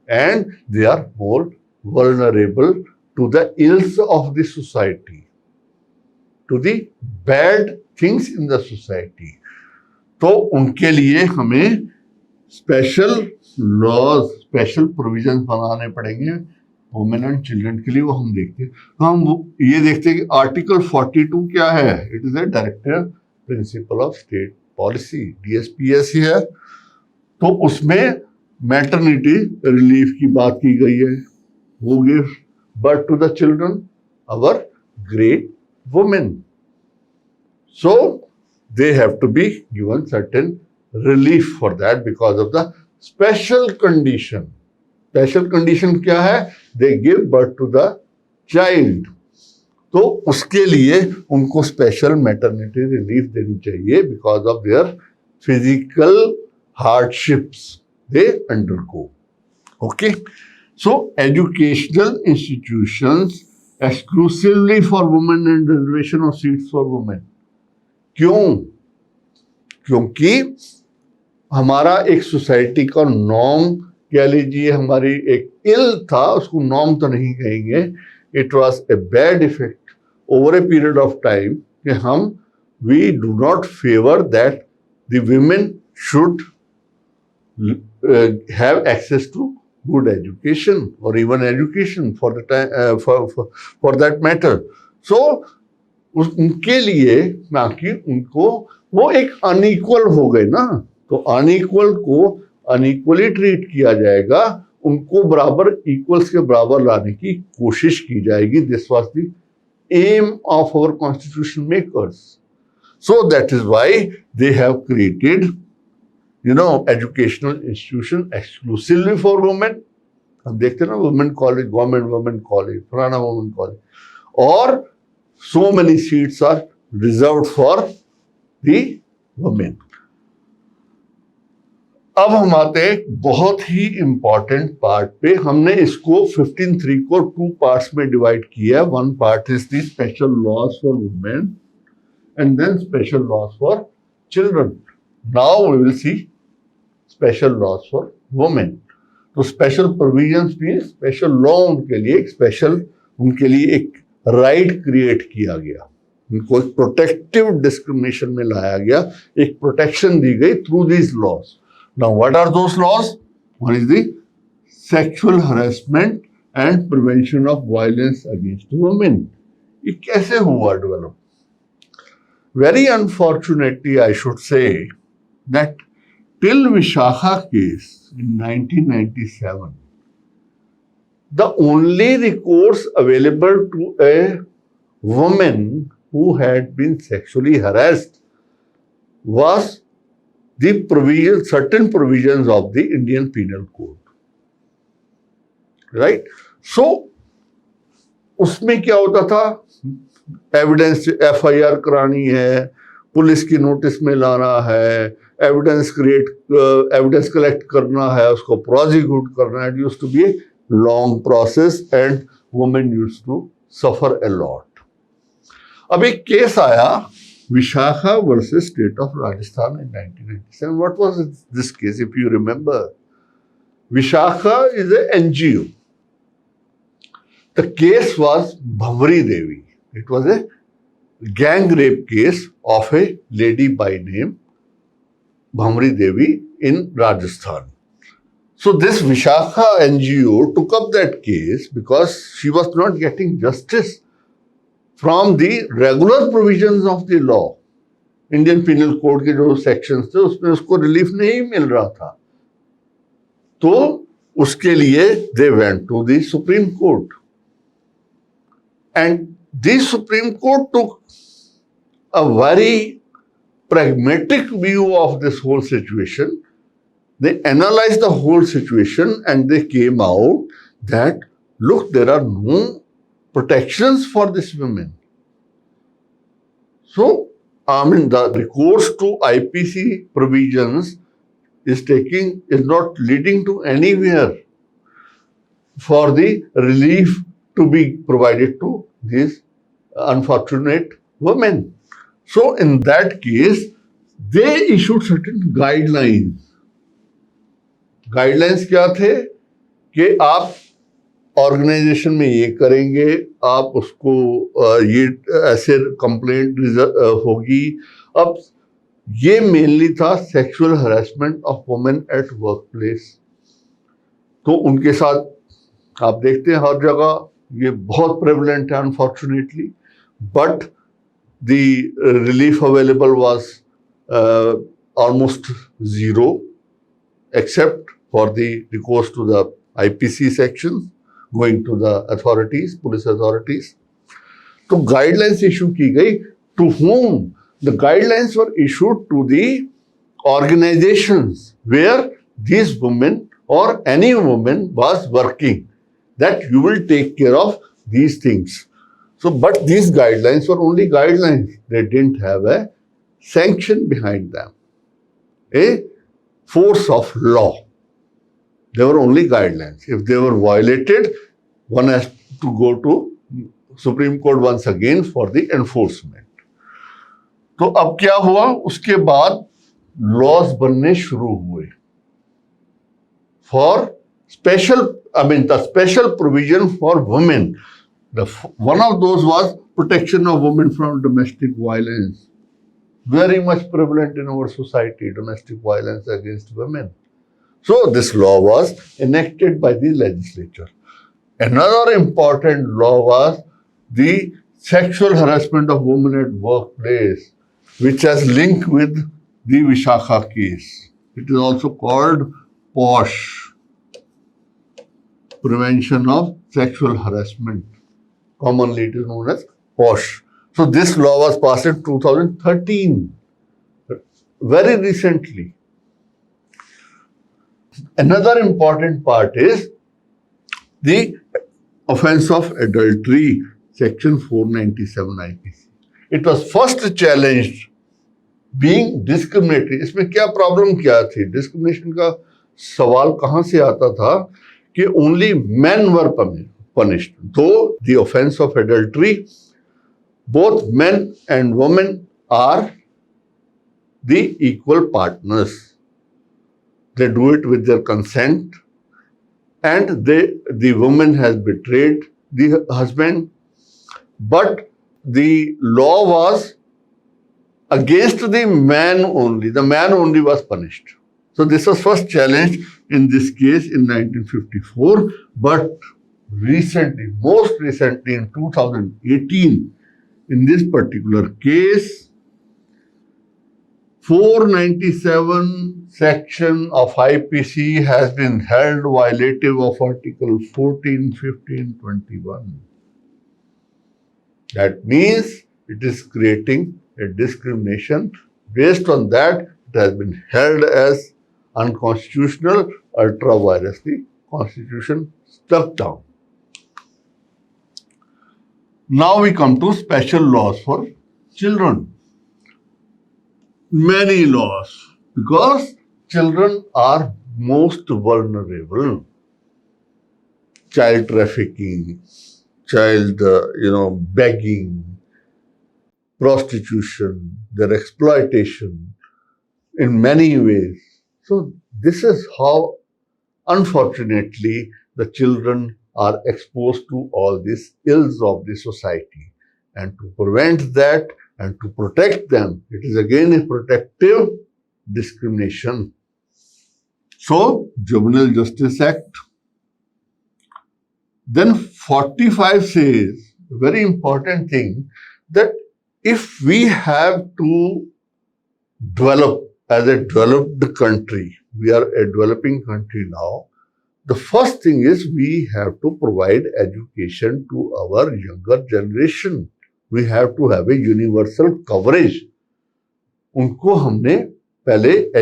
and they are more vulnerable to the ills of the society, to the bad things in the society. तो उनके लिए हमें special laws, special provision बनाने पड़ेंगे women and children के लिए। वो हम देखते हैं, तो हम ये देखते हैं कि आर्टिकल 42 क्या है। It is a directive principle of state policy, DSPS है। तो उसमें मैटरनिटी रिलीफ की बात की गई है। Who gives birth to the children? Our great women. So they have to be given certain relief for that because of the special condition. Special condition क्या है? They give birth to the child. तो उसके लिए उनको special maternity relief देनी चाहिए because of their physical hardships they undergo. Okay. So educational institutions exclusively for women and reservation of seats for women. क्यों? क्योंकि हमारा एक सोसाइटी का नॉर्म कह लीजिए, हमारी एक इल था, उसको नॉर्म तो नहीं कहेंगे, it was a bad effect over a period of time कि हम we do not favour that the women should have access to good education or even education for the time for that matter. So उनके लिए ना कि उनको वो एक unequal हो गए ना, तो अनइक्वल को अनइक्वली ट्रीट किया जाएगा, उनको बराबर इक्वल्स के बराबर लाने की कोशिश की जाएगी. This was the aim of our constitution makers. So that is why they have created educational institution exclusively for women. हम देखते हैं ना, women college, government women college, फलाना वुमेन कॉलेज, और so many seats are reserved for the women. अब हम आते हैं बहुत ही इंपॉर्टेंट पार्ट पे. हमने इसको 15(3) को 2 पार्ट्स में डिवाइड किया है. One part is the special laws for women and then special laws for children. Now we will see special laws for women. तो special provisions means special law उनके लिए एक special, उनके लिए एक right create किया गया, उनको एक protective discrimination में लाया गया, एक protection दी गई through these laws. Now what are those laws? One is the sexual harassment and prevention of violence against women. ये कैसे हुआ develop? Very unfortunately, I should say that till Vishakha case in 1997, the only recourse available to a woman who had been sexually harassed was the certain provisions of the Indian Penal Code. Right? So, उसमें क्या होता था? Evidence FIR करानी है, police की notice में लाना है, एविडेंस कलेक्ट करना है, उसको प्रोसिक्यूट करना है. It used to be a long process and women used to suffer a lot. अब एक केस आया, Vishakha versus state of Rajasthan in 1997. What was this case? If you remember, Vishakha is a NGO. The case was Bhamri Devi. It was a gang rape case of a lady by name Bhamri Devi in Rajasthan. So this Vishakha NGO took up that case because she was not getting justice from the regular provisions of the law. Indian Penal Code के जो sections थे उसमें उसको relief नहीं मिल रहा था. तो उसके लिए they went to the Supreme Court. And the Supreme Court took a very pragmatic view of this whole situation. They analyzed the whole situation and they came out that, look, there are no protections for this women. So, the recourse to IPC provisions is not leading to anywhere for the relief to be provided to these unfortunate women. So in that case, they issued certain guidelines. Guidelines क्या थे कि आप organisation में ये करेंगे, आप उसको ये ऐसे कंप्लेंट होगी. अब ये मेनली था sexual harassment of women at work place. तो उनके साथ आप देखते हैं हर जगह ये बहुत प्रेवलेंट है unfortunately, but the relief available was almost zero, except for the recourse to the IPC section, going to the authorities, police authorities. तो guidelines issue की गई, to whom the guidelines were issued to the organizations where these women or any woman was working, that you will take care of these things. So, but these guidelines were only guidelines. They didn't have a sanction behind them, a force of law. They were only guidelines. If they were violated, one has to go to Supreme Court once again for the enforcement. तो अब क्या हुआ, उसके बाद laws बनने शुरू हुए for special, the special provision for women. One of those was protection of women from domestic violence. Very much prevalent in our society, domestic violence against women. So this law was enacted by the legislature. Another important law was the sexual harassment of women at workplace, which has link with the Vishakha case. It is also called POSH, Prevention of Sexual Harassment. Commonly it is known as POSH. So this law was passed in 2013, very recently. Another important part is the offense of adultery, section 497 IPC. It was first challenged being discriminatory. इसमें क्या problem क्या थी? Discrimination का सवाल कहाँ से आता था कि only men were punished. Though the offense of adultery, both men and women are the equal partners. They do it with their consent, and the woman has betrayed the husband, but the law was against the man only. The man only was punished. So this was first challenged in this case in 1954, but recently, most recently in 2018, in this particular case, 497 section of IPC has been held violative of Article 14, 15, 21. That means it is creating a discrimination. Based on that, it has been held as unconstitutional, ultra vires the Constitution struck down. Now we come to special laws for children. Many laws, because children are most vulnerable. Child trafficking, child, begging, prostitution, their exploitation in many ways. So this is how, unfortunately, the children are exposed to all these ills of the society. And to prevent that and to protect them, it is again a protective discrimination. So, Juvenile Justice Act. Then 45 says, very important thing, that if we have to develop as a developed country, we are a developing country now, the first thing is we have to provide education to our younger generation. We have to have a universal coverage. उनको हमने पहले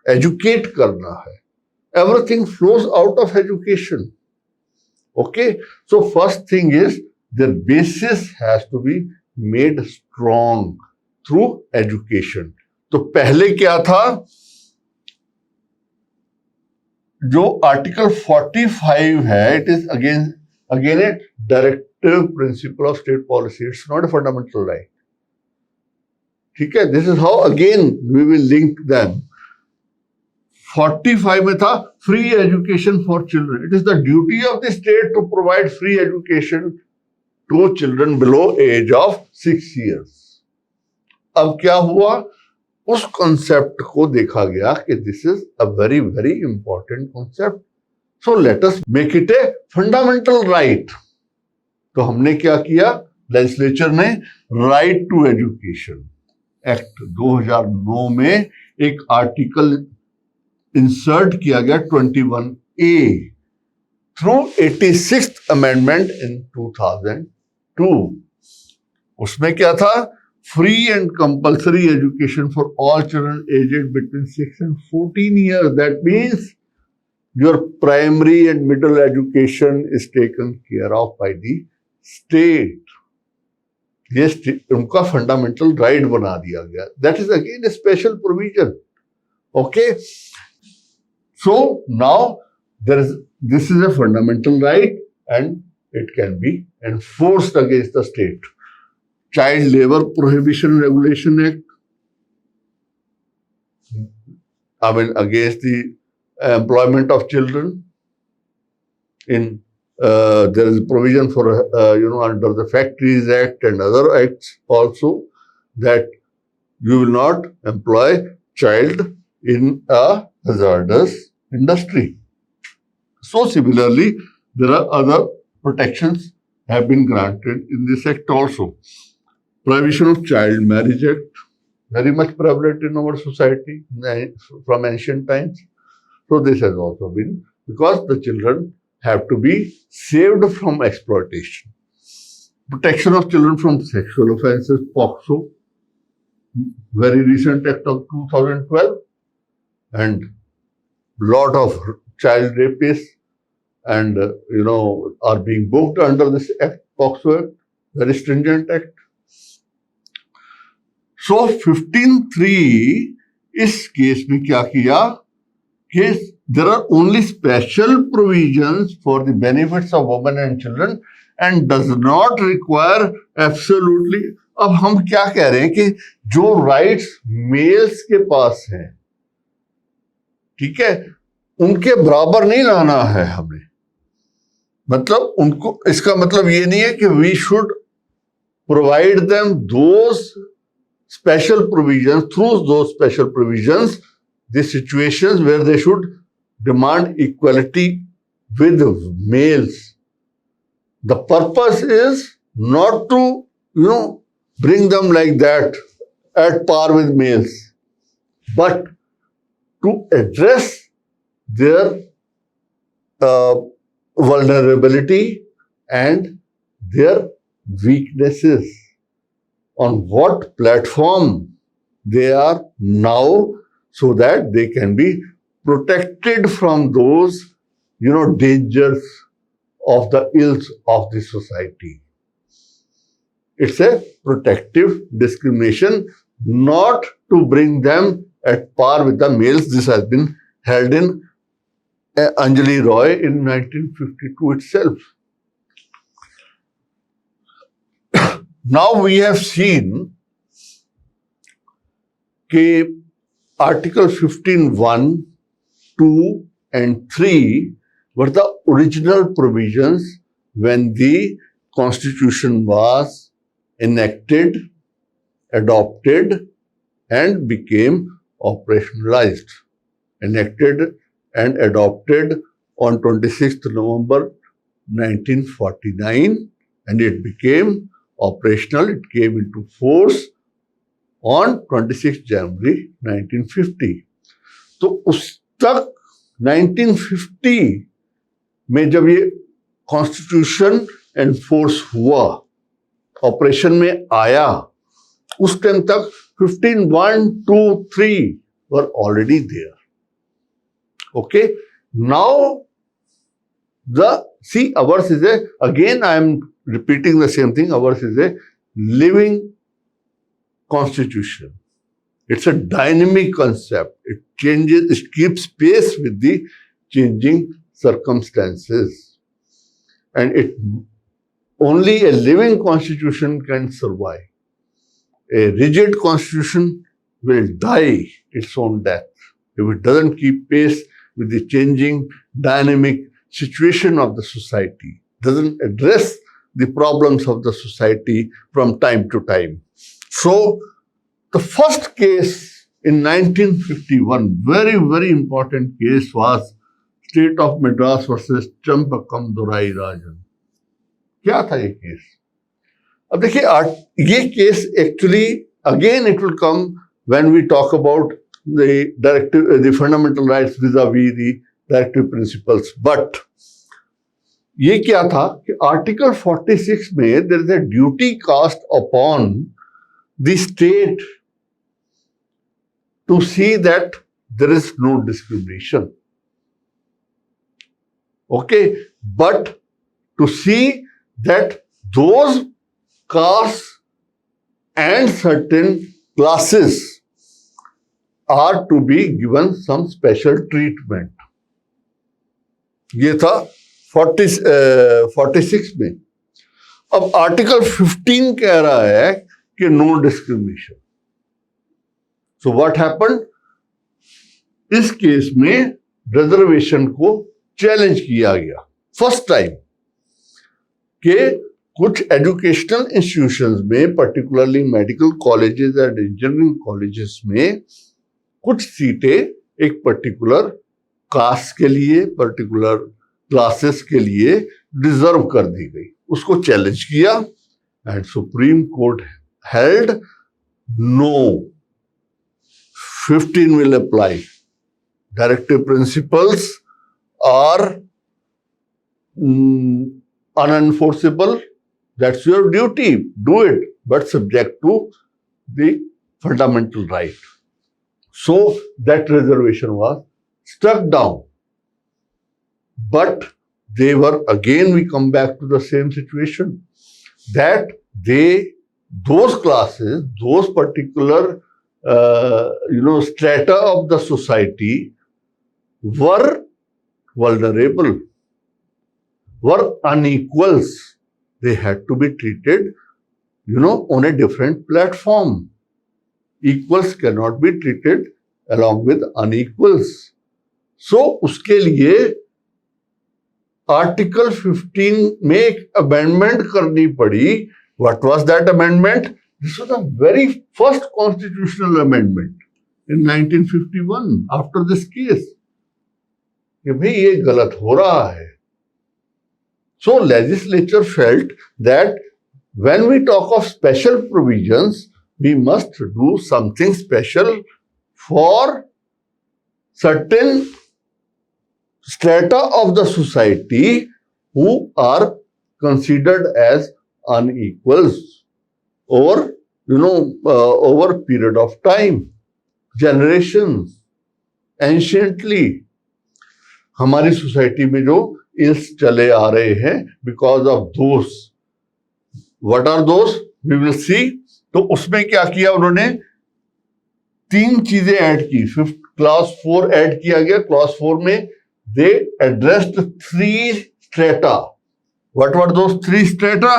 educate करना है. Everything flows out of education. Okay? So first thing is the basis has to be made strong through education. तो पहले क्या था? जो आर्टिकल 45 है, it is again a directive principle of state policy. It's not a fundamental right. ठीक है? This is how again we will link them. 45 में था free education for children. It is the duty of the state to provide free education to children below age of 6 years. अब क्या हुआ, उस concept को देखा गया कि this is a very very important concept, so let us make it a fundamental right. तो हमने क्या किया, लेजिस्लेचर ने राइट टू एजुकेशन एक्ट 2009 में एक आर्टिकल इंसर्ट किया गया 21A through 86th amendment in 2002। उसमें क्या था, free and compulsory education for all children aged between 6 and 14 years. That means your primary and middle education is taken care of by the state. ये उनका fundamental right बना दिया गया। That is again A special provision. Okay, so now this is a fundamental right and it can be enforced against the state. Child Labor Prohibition Regulation Act, I mean against the employment of children. In there is provision for under the Factories Act and other acts also that you will not employ child in a hazardous industry. So similarly, there are other protections have been granted in this act also. Prohibition of Child Marriage Act, very much prevalent in our society from ancient times. So this has also been, because the children have to be saved from exploitation. Protection of children from sexual offences, POCSO, very recent act of 2012, and lot of child rapists and are being booked under this act, POCSO Act, very stringent act. So 15(3) इस case में क्या किया कि there are only special provisions for the benefits of women and children and does not require absolutely. अब हम क्या कह रहे हैं कि जो राइट्स मेल्स के पास हैं, ठीक है, उनके बराबर नहीं लाना है हमें। मतलब उनको, इसका मतलब ये नहीं है कि we should provide them those special provisions, through those special provisions the situations where they should demand equality with males. The purpose is not to bring them like that at par with males, but to address their vulnerability and their weaknesses, on what platform they are now, so that they can be protected from those dangers of the ills of the society. It's a protective discrimination, not to bring them at par with the males. This has been held in Anjali Roy in 1952 itself. Now we have seen that Article 15(1), 2 and 3 were the original provisions when the Constitution was enacted, adopted and became operationalized. Enacted and adopted on 26th November 1949 and it became operational. It came into force on 26th January 1950. तो उस तक 1950 में जब ये constitution enforce हुआ, operation में आया, उस टाइम तक 15(1), 2, 3 were already there. Okay, now ours is again I am repeating the same thing, ours is a living constitution. It's a dynamic concept. It changes, it keeps pace with the changing circumstances, and only a living constitution can survive. A rigid constitution will die its own death if it doesn't keep pace with the changing dynamic situation of the society, doesn't address the problems of the society from time to time. So The first case in 1951, very, very important case, was State of Madras versus Champakam Durai Rajan. क्या था ये case? अब देखिए, ये case actually again it will come when we talk about the fundamental rights vis-a-vis the directive principles. But ये क्या था कि आर्टिकल 46 में there is a duty cast upon the state to see that there is no discrimination. Okay, but to see that those castes and certain classes are to be given some special treatment. ये था 46 में. अब article 15 कह रहा है कि no discrimination. So what happened? इस case में रिजर्वेशन को चैलेंज किया गया फर्स्ट टाइम कि कुछ एजुकेशनल इंस्टीट्यूशंस में, particularly medical colleges and engineering colleges में कुछ सीटें एक पर्टिकुलर कास्ट के लिए, पर्टिकुलर क्लासेस के लिए रिजर्व कर दी गई. उसको चैलेंज किया and supreme court held no, 15 will apply. Directive principles are unenforceable. That's your duty. Do it, but subject to the fundamental right. So that reservation was struck down. But they were, again we come back to the same situation, that those classes, those particular strata of the society were vulnerable, were unequals. They had to be treated, on a different platform. Equals cannot be treated along with unequals. So उसके लिए article 15 में एक amendment करनी पड़ी. What was that amendment? This was the very first constitutional amendment in 1951 after this case. कि भाई ये गलत हो रहा है. So legislature felt that when we talk of special provisions, we must do something special for certain strata of the society who are considered as unequals over a period of time, generations, anciently. हमारी society में जो ills चले आ रहे हैं because of those. What are those? We will see. तो उसमें क्या किया उन्होंने? 3 चीजें ऐड की. क्लास 4 ऐड किया गया. क्लास 4 में दे addressed 3 strata. What were those 3 strata?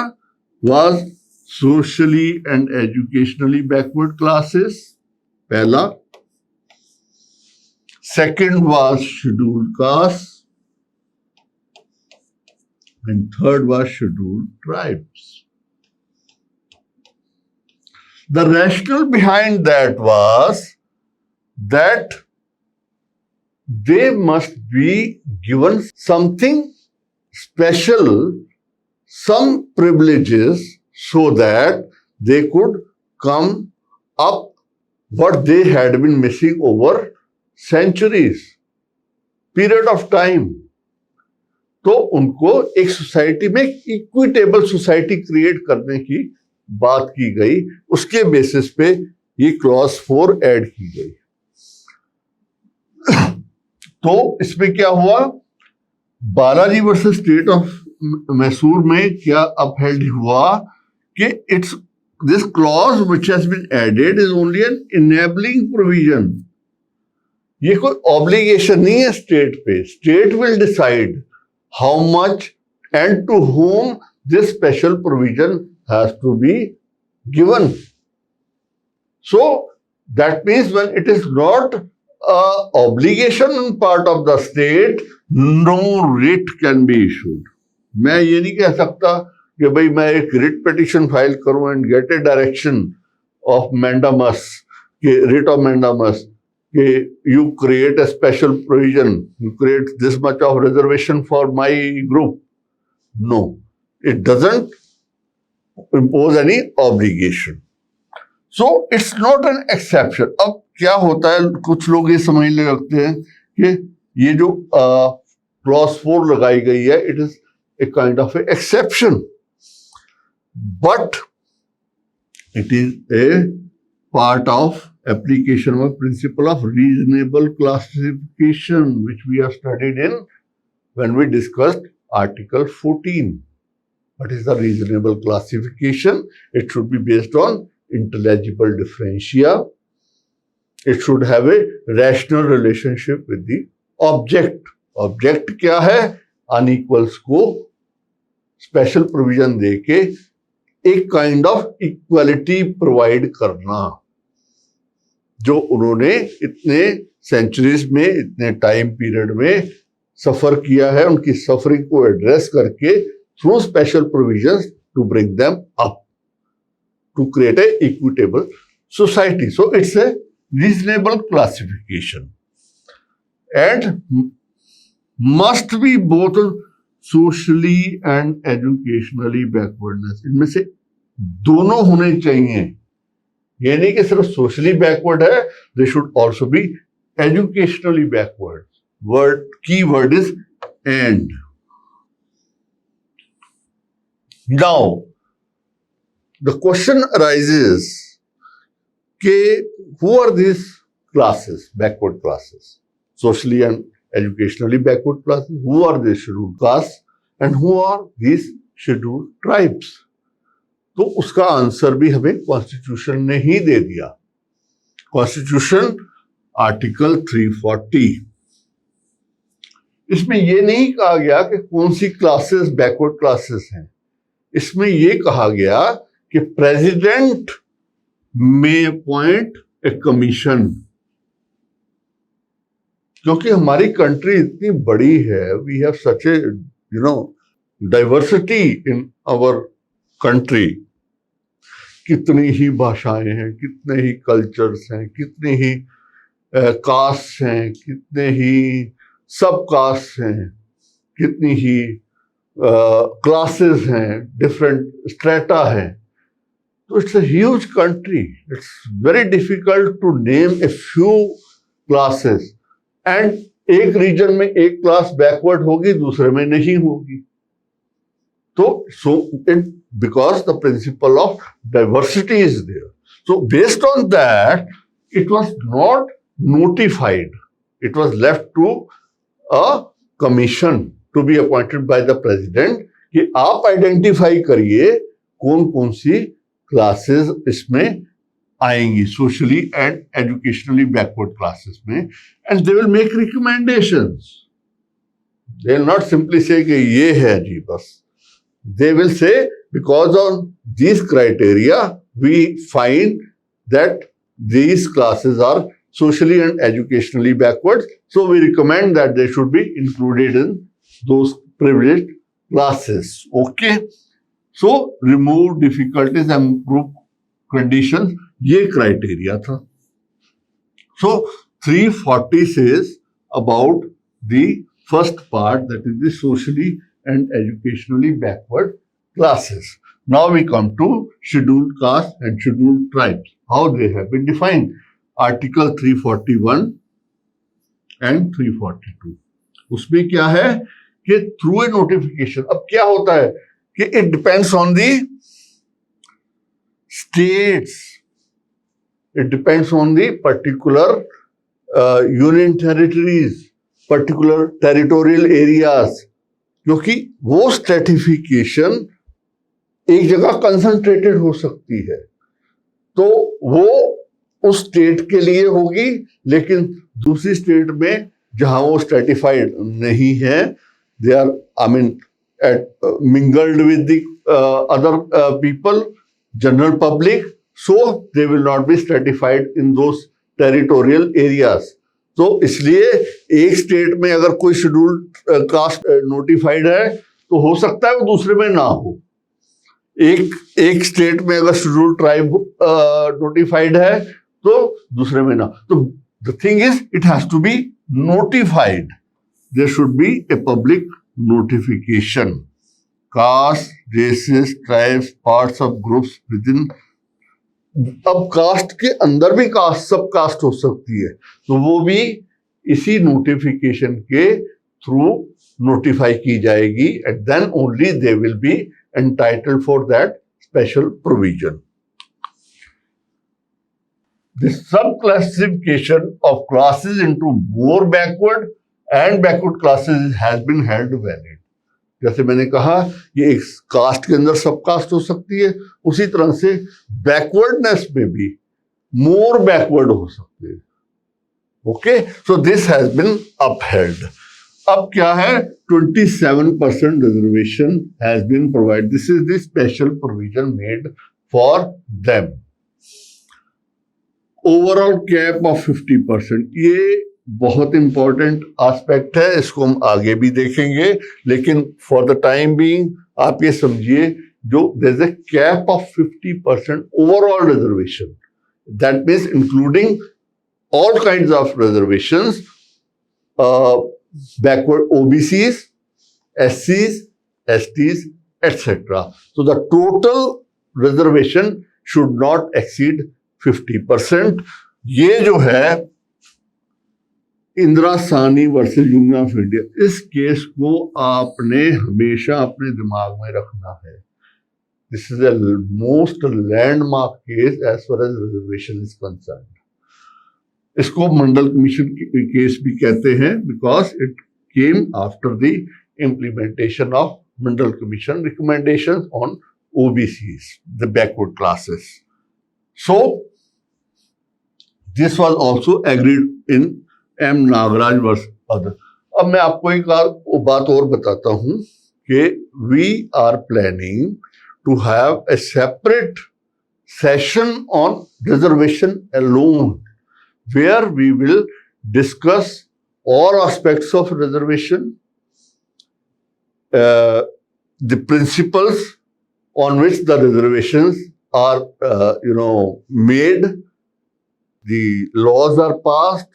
Was socially and educationally backward classes, पहला. Second was scheduled castes, and third was scheduled tribes. The rationale behind that was that they must be given something special, some privileges, so that they could come up what they had been missing over centuries, period of time. तो उनको एक society में equitable society create करने की बात की गई. उसके बेसिस पे ये क्लॉज 4 ऐड की गई. तो इसमें क्या हुआ? Balaji versus state of Mysore में क्या अपहेल्ड हुआ कि it's this clause which has been added is only an enabling provision. ये कोई ऑब्लिगेशन नहीं है स्टेट पे. State will decide how much and to whom this special provision has to be given. So that means when it is not an obligation on part of the state, no writ can be issued. मैं ये नहीं कह सकता कि भाई मैं एक writ petition file करूं and gate A direction of mandamus कि writ of mandamus, कि you create a special provision, you create this much of reservation for my group. No, it doesn't impose any obligation. So it's not an exception. अब क्या होता है, कुछ लोग ये समझने लगते हैं कि ये जो क्लॉज 4 लगाई गई है, it is a kind of A exception, but it is a part of application of principle of reasonable classification, which we have studied in when we discussed Article 14. What is the reasonable classification? It should be based on intelligible differentia. It should have a rational relationship with the object. Object क्या है? Unequals को special provision देके एक kind of equality provide करना, जो उन्होंने इतने centuries में, इतने टाइम पीरियड में सफर किया है, उनकी सफरिंग को एड्रेस करके through special provisions to bring them up to create a equitable society. So it's a reasonable classification and must be both socially and educationally backwardness. इनमें से दोनों होने चाहिए. ये नहीं कि सिर्फ सोशली बैकवर्ड है, they should also be educationally backward. Word की word is end. Now the question arises के who are this classes, backward classes, socially and educationally backward classes, who are this scheduled caste and who are this scheduled tribes. तो उसका answer भी हमें constitution ने ही दे दिया. Constitution article 340, इसमें यह नहीं कहा गया कि कौन सी क्लासेस बैकवर्ड क्लासेस हैं. इसमें यह कहा गया कि president may appoint a commission. क्योंकि हमारी कंट्री इतनी बड़ी है, we have such a diversity in our country. कितनी ही भाषाएं हैं, कितने ही कल्चर्स हैं, कितने ही कास्ट हैं, कितने ही सब कास्ट हैं, कितनी ही क्लासेस हैं, डिफरेंट स्ट्रेटा हैं. तो it's a huge country. It's very difficult to name a few classes. And एक रीजन में एक क्लास बैकवर्ड होगी, दूसरे में नहीं होगी. So because the principle of diversity is there. So based on that, it was not notified. It was left to a commission to be appointed by the president कि आप identify करिए कौन कौन सी classes इसमें आएंगी, socially and educationally backward classes में, and they will make recommendations. They will not simply say कि ये है जी बस. They will say, because of these criteria, we find that these classes are socially and educationally backward, so we recommend that they should be included in those privileged classes. Okay? So, remove difficulties and improve conditions, ये criteria था. So, 340 says about the first part, that is the socially and educationally backward classes. Now we come to scheduled caste and scheduled tribes. How they have been defined. Article 341 and 342. उसमें क्या है कि through a notification. अब क्या होता है कि it depends on the states. It depends on the particular union territories, particular territorial areas. क्योंकि वो स्ट्रेटिफिकेशन एक जगह कंसंट्रेटेड हो सकती है, तो वो उस स्टेट के लिए होगी, लेकिन दूसरी स्टेट में जहां वो स्ट्रेटिफाइड नहीं है, they are mingled with the other people, general public, so they will not be stratified in those territorial areas. तो इसलिए एक स्टेट में अगर कोई शेड्यूल्ड कास्ट नोटिफाइड है, तो हो सकता है वो दूसरे में ना हो. एक स्टेट में अगर शेड्यूल्ड ट्राइब नोटिफाइड है, तो दूसरे में ना. तो the thing is, it has to be notified. There should be a public notification. Caste, races, tribes, parts of groups within. अब कास्ट के अंदर भी कास्ट सब कास्ट हो सकती है, तो वो भी इसी नोटिफिकेशन के थ्रू नोटिफाई की जाएगी, and then only they will be entitled for that special provision. The sub-classification of classes into more backward and backward classes has been held valid. जैसे मैंने कहा, ये एक कास्ट के अंदर सब कास्ट हो सकती है, उसी तरह से बैकवर्डनेस में भी मोर बैकवर्ड हो सकते हैं. Okay, so this has been upheld. अब क्या है, 27% reservation has been provide. This is the special provision made for them. Overall cap of 50%, ये बहुत इंपॉर्टेंट एस्पेक्ट है, इसको हम आगे भी देखेंगे, लेकिन फॉर द टाइम बीइंग आप ये समझिए, जो there is a cap of 50% overall reservation, that means including all kinds of reservations, backward OBCs, SCs, STs, etc. So the total reservation should not exceed 50%. ये जो है Indira Sahni versus union of India, इस case को आपने हमेशा अपने दिमाग में रखना है. This is the most landmark case as far as reservation is concerned. इसको मंडल कमीशन केस भी कहते हैं, because it came after the implementation of Mandal commission recommendations on OBCs, the backward classes. So this was also agreed in M. Nagaraj versus other. अब मैं आपको एक बात और बताता हूं कि we are planning to have a separate session on reservation alone, where we will discuss all aspects of reservation, the principles on which the reservations are, made, the laws are passed,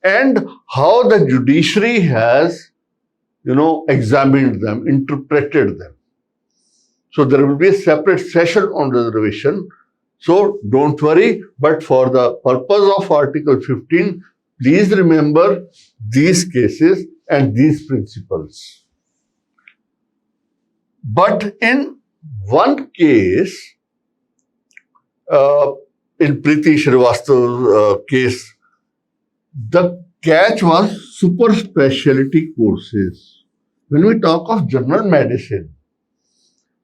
and how the judiciary has, examined them, interpreted them. So there will be a separate session on reservation. So don't worry, but for the purpose of Article 15, please remember these cases and these principles. But in one case, in Preeti Srivastava's case, the catch was super specialty courses. When we talk of general medicine,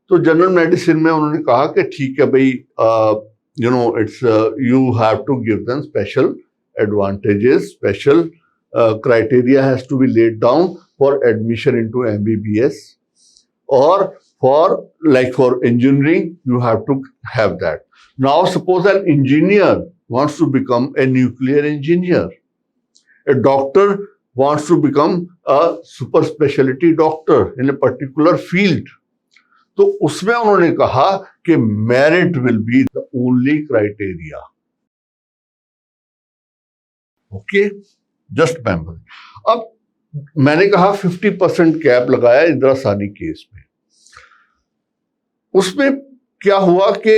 तो general medicine में उन्होंने कहा कि ठीक है भाई, it's you have to give them special advantages, special criteria has to be laid down for admission into MBBS, or for engineering you have to have that. Now suppose an engineer wants to become a nuclear engineer, a doctor wants to become a super specialty doctor in a particular field, तो उसमें उन्होंने कहा कि merit will be the only criteria. Okay, just remember. अब मैंने कहा 50% cap लगाया Indira Sahni case में. उसमें क्या हुआ कि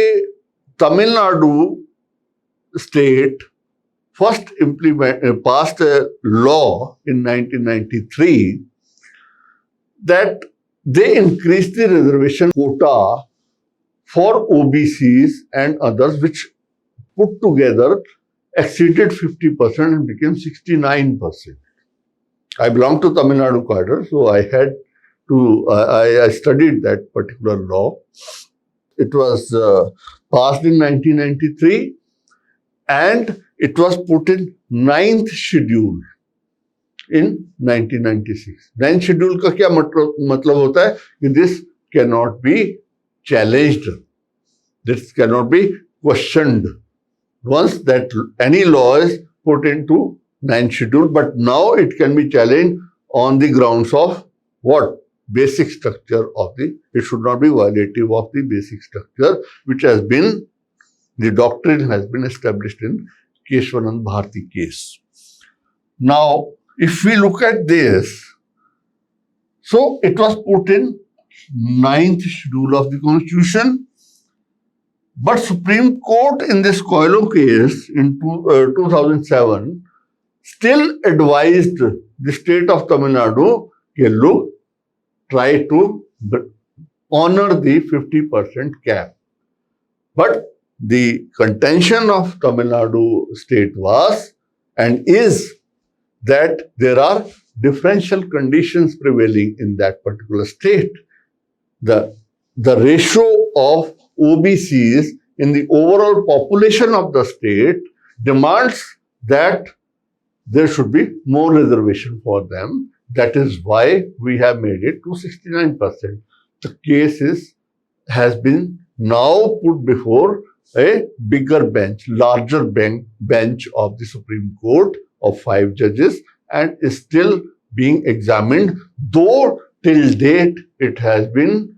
Tamil Nadu state first passed a law in 1993 that they increased the reservation quota for OBCs and others, which put together exceeded 50% and became 69%. I belong to Tamil Nadu cadre, so I had to, I studied that particular law. It was passed in 1993 and it was put in 9th schedule in 1996. 9th schedule का क्या मतलब होता है कि this cannot be challenged, this cannot be questioned once that any law is put into 9th schedule, but now it can be challenged on the grounds of what? Basic structure of the, it should not be violative of the basic structure which has been, the doctrine has been established in Keshwanand Bharati case. Now, if we look at this, so it was put in 9th schedule of the Constitution, but Supreme Court in this Coelho case in 2007 still advised the state of Tamil Nadu, look, try to honor the 50% cap. But the contention of Tamil Nadu state was and is that there are differential conditions prevailing in that particular state. The ratio of OBCs in the overall population of the state demands that there should be more reservation for them. That is why we have made it to 69%. The case has been now put before a bigger bench, larger bench of the Supreme Court of 5 judges and is still being examined, though till date it has been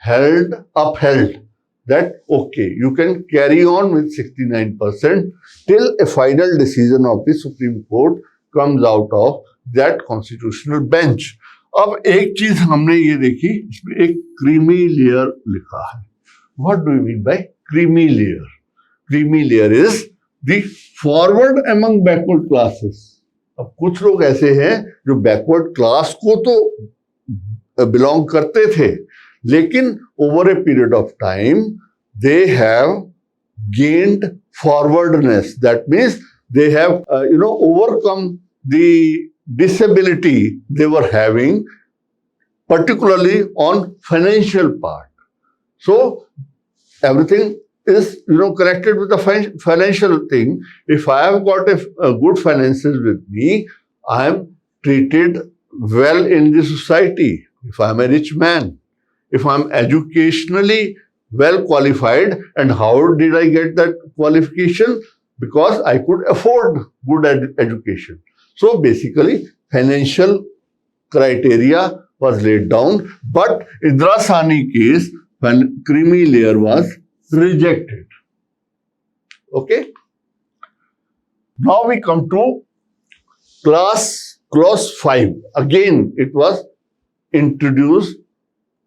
upheld that okay, you can carry on with 69% till a final decision of the Supreme Court comes out of that constitutional bench. अब एक चीज हमने ये देखी, इसमें एक creamy layer लिखा है. What do you mean by creamy layer? Creamy layer is the forward among backward classes. अब कुछ लोग ऐसे हैं जो बैकवर्ड क्लास को तो बिलोंग करते थे, लेकिन over a period of time they have gained forwardness. That means they have overcome the disability they were having, particularly on financial part. So everything is connected with the financial thing. If I have got a good finances with me, I am treated well in the society. If I am a rich man, if I am educationally well qualified, and how did I get that qualification? Because I could afford good education. So basically, financial criteria was laid down, but Indira Sahni case, when creamy layer was rejected. Okay. Now we come to clause 5. Again, it was introduced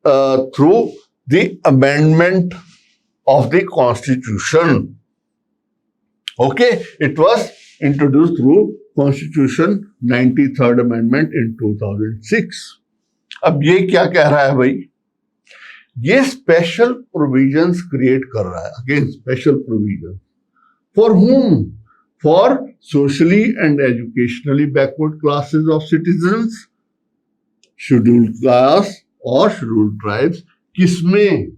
through the amendment of the Constitution. Okay, it was introduced through Constitution 93rd Amendment in 2006. अब ये क्या कह रहा है भाई? ये special provisions create कर रहा है. Again special provision for whom? For socially and educationally backward classes of citizens, scheduled class और शेड्यूल्ड ट्राइब्स. किसमें?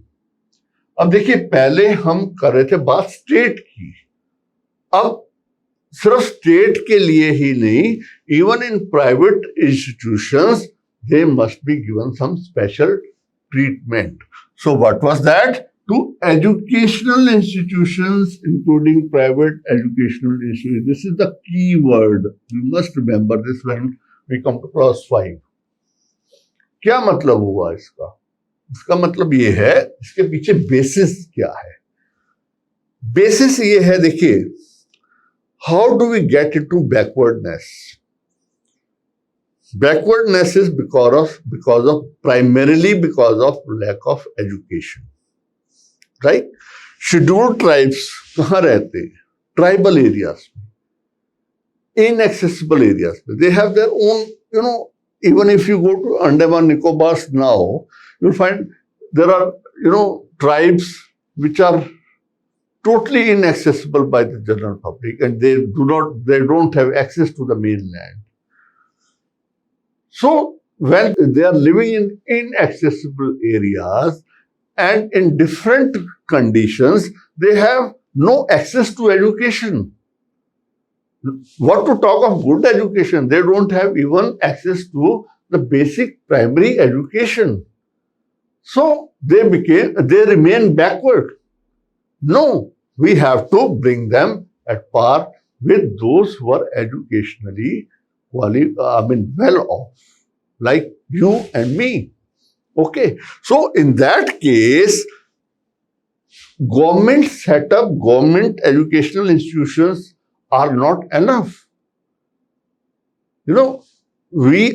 अब देखिए, पहले हम कर रहे थे बात स्टेट की. अब सिर्फ स्टेट के लिए ही नहीं, even in private institutions they must be given some special treatment. So what was that? To educational institutions including private educational institution. This is the key word, you must remember this when we come to class 5. क्या मतलब हुआ इसका? इसका मतलब ये है, इसके पीछे बेसिस क्या है? बेसिस ये है, देखिए, how do we get into backwardness? Backwardness is primarily because of lack of education, right? Scheduled tribes कहाँ रहते हैं? Tribal areas, inaccessible areas. They have their own, even if you go to Andaman Nicobars now, you'll find there are, tribes which are totally inaccessible by the general public, and they don't have access to the mainland. So when they are living in inaccessible areas and in different conditions, they have no access to education. What to talk of good education? They don't have even access to the basic primary education. So they remain backward. No, we have to bring them at par with those who are educationally well off, like you and me. Okay, so in that case, government set up government educational institutions are not enough. You know, we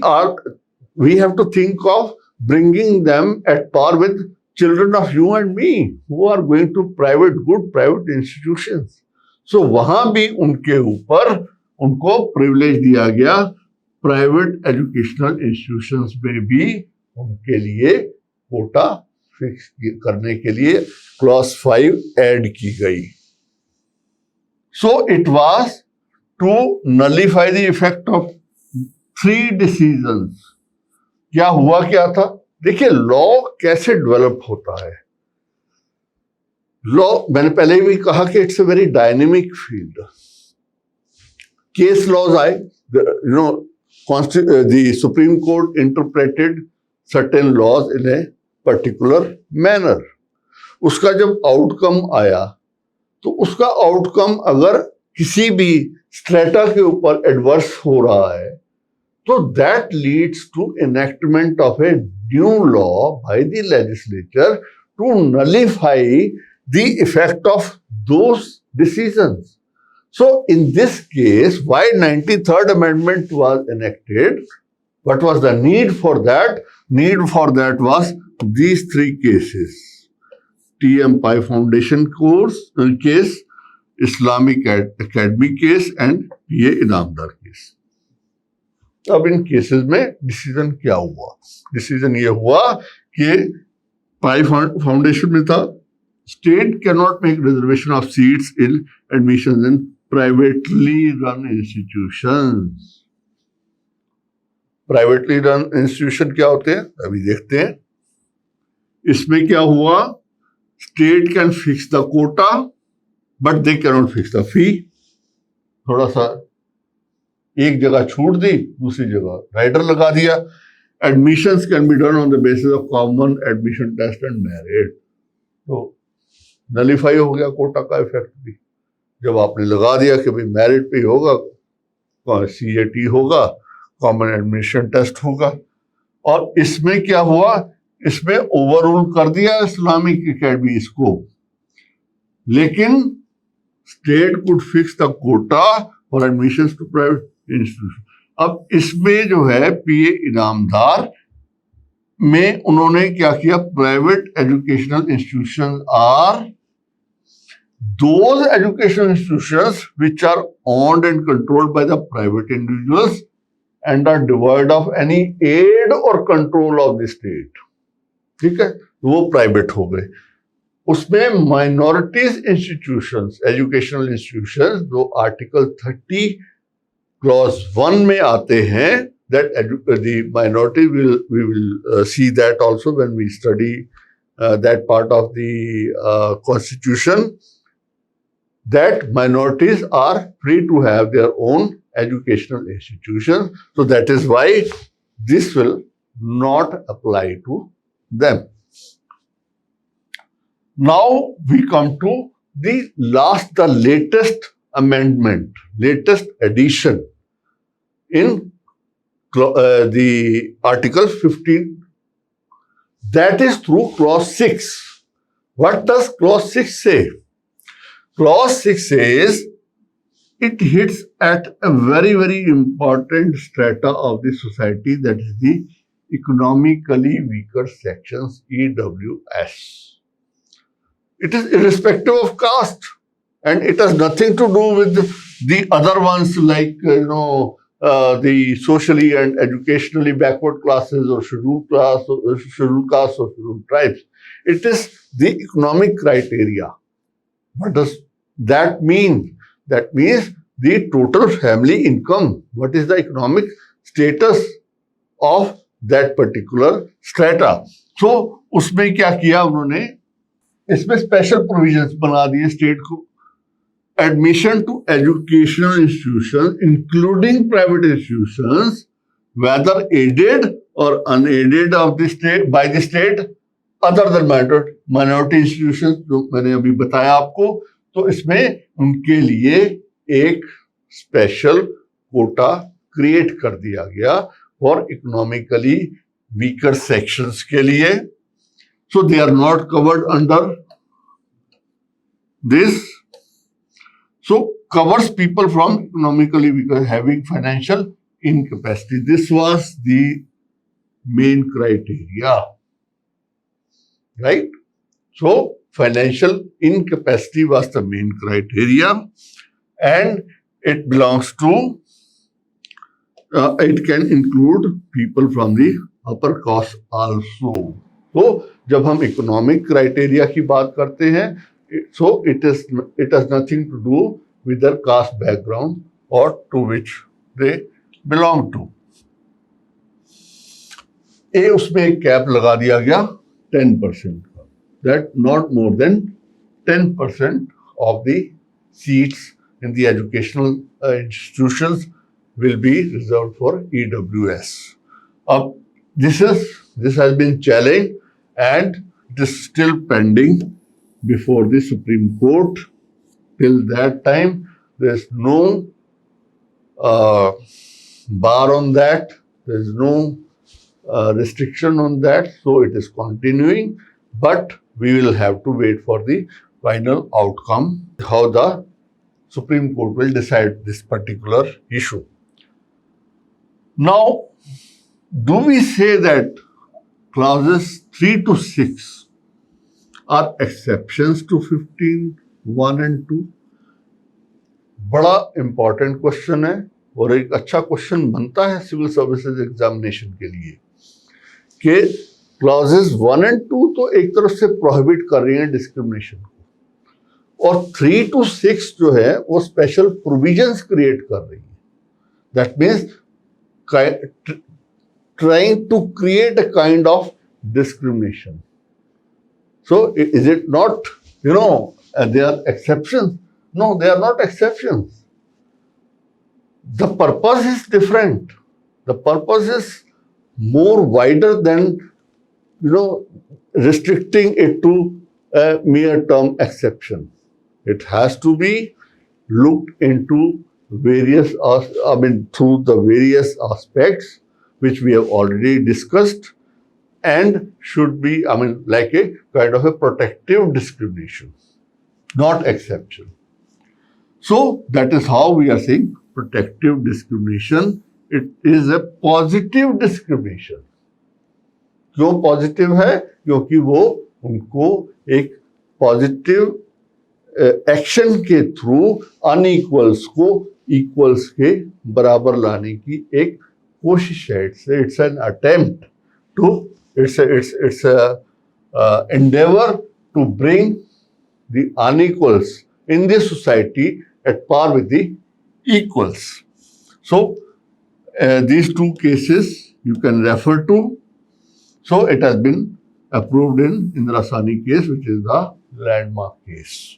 have to think of bringing them at par with children of you and me who are going to good private institutions. So वहां भी उनके ऊपर उनको privilege दिया गया, private educational institutions में भी उनके लिए कोटा फिक्स करने के लिए क्लॉज 5 ऐड की गई. So it was to nullify the effect of 3 decisions. क्या हुआ क्या था? देखिए, लॉ कैसे डेवलप होता है. लॉ, मैंने पहले भी कहा कि it's a very dynamic field. Case laws आए, you know, the Supreme Court interpreted certain laws in a particular manner. उसका जब आउटकम आया तो उसका आउटकम अगर किसी भी स्ट्रेटा के ऊपर एडवर्स हो रहा है तो that leads to enactment of a new law by the legislature to nullify the effect of those decisions. So in this case, why 93rd Amendment was enacted? What was the need for that? Need for that was these 3 cases. T.M. Pai Foundation case, Islamic Academy case and P.A. Inamdar case. अब इन cases में decision क्या हुआ? Decision ये हुआ कि पाई foundation में था, state can not make reservation of seats in admission in privately run institutions. Privately run institution क्या होते हैं अभी देखते हैं. इसमें क्या हुआ? State can fix the quota but they can not fix the fee. थोड़ा सा एक जगह छूट दी, दूसरी जगह राइडर लगा दिया. Admissions can be done on the basis of common admission test and merit. तो नलिफाई हो गया कोटा का इफेक्ट भी. जब आपने लगा दिया कि भाई मेरिट पे होगा, CAT होगा, कॉमन एडमिशन टेस्ट होगा. और इसमें क्या हुआ? इसमें ओवररूल कर दिया इस्लामिक एकेडमीज को, लेकिन state could fix the quota for admission to private institution. अब इसमें जो है PA इनामदार में उन्होंने क्या किया? Private educational institution are those educational institutions which are owned and controlled by the private individuals and are devoid of any aid or control of the state. ठीक है, वो प्राइवेट हो गए. उसमें माइनॉरिटीज इंस्टीट्यूशंस, एजुकेशनल इंस्टीट्यूशंस जो article 30 clause 1 में आते हैं, that the minority we will see that also when we study that part of the constitution, that minorities are free to have their own educational institutions. So that is why this will not apply to them. Now we come to the latest amendment, latest addition in the Article 15. That is through Clause 6. What does Clause 6 say? Clause 6 says it hits at a very, very important strata of the society, that is the economically weaker sections, EWS. It is irrespective of caste and it has nothing to do with the other ones like, the socially and educationally backward classes or scheduled castes or scheduled tribes. It is the economic criteria. What does that mean? That means the total family income. What is the economic status of that particular strata? So, उसमें क्या किया उन्होंने? इसमें special provisions बना दिए state को. Admission to educational institutions, including private institutions, whether aided or unaided of the state by the state, other than minority institutions, जो मैंने अभी बताया आपको, तो इसमें उनके लिए एक स्पेशल कोटा क्रिएट कर दिया गया फॉर इकोनॉमिकली वीकर सेक्शंस के लिए. So they are not covered under this. So covers people from economically weaker having financial incapacity. This was the main criteria, right? So financial incapacity was the main criteria, and it belongs to it can include people from the upper caste also. तो जब हम economic criteria की बात करते हैं, so it has nothing to do with their caste background or to which they belong to. उसमें एक cap लगा दिया गया 10% का, that not more than 10% of the seats in the educational institutions will be reserved for EWS. This has been challenged and it is still pending before the Supreme Court. Till that time, there is no bar on that. There is no restriction on that. So it is continuing, but we will have to wait for the final outcome, how the Supreme Court will decide this particular issue. Now, do we say that clauses 3 to 6 are exceptions to 15(1) and 2? बड़ा important question है और एक अच्छा question बनता है civil services examination के लिए कि क्लॉजेस 1 and 2 तो एक तरफ से प्रोहिबिट कर रही हैं डिस्क्रिमिनेशन को, और 3 to 6 जो है वो स्पेशल प्रोविजंस क्रिएट कर रही है. That means trying to create a kind of discrimination. So is it not, they are exceptions? No, they are not exceptions. The purpose is different. The purpose is more wider than, restricting it to a mere term exception. It has to be looked into through the various aspects which we have already discussed, and should be, like a kind of a protective discrimination, not exception. So that is how we are saying protective discrimination. It is a positive discrimination. क्यों positive है? क्योंकि वो उनको एक positive action के through अनइक्वल्स को equals के बराबर लाने की एक कोशिश है. It's an attempt to, it's a endeavor to bring the unequals in the society at par with the equals. So these two cases you can refer to. So it has been approved in Indrasani case, which is the landmark case.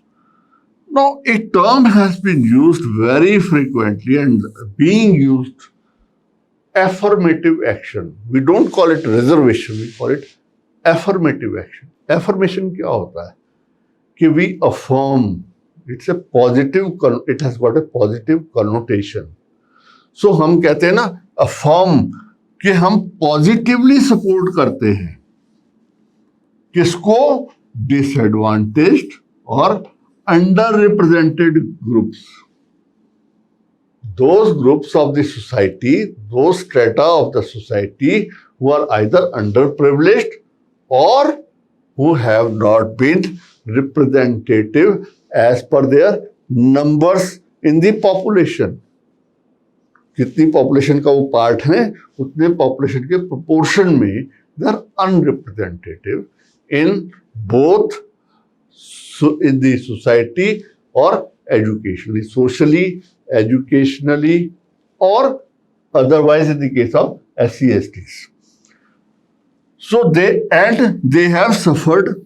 Now a term has been used very frequently and being used, affirmative action. We don't call it reservation, we call it affirmative action. Affirmation क्या होता है? कि we affirm. It's a positive, it has got a positive connotation. So हम कहते हैं ना affirm कि हम positively support करते हैं. किसको? Disadvantaged और underrepresented groups. Those groups of the society, those strata of the society who are either underprivileged or who have not been representative as per their numbers in the population. कितनी population का वो part है, उतने population के proportion में they are unrepresentative in both in the society or educationally, socially, educationally, or otherwise in the case of SC/STs. So they have suffered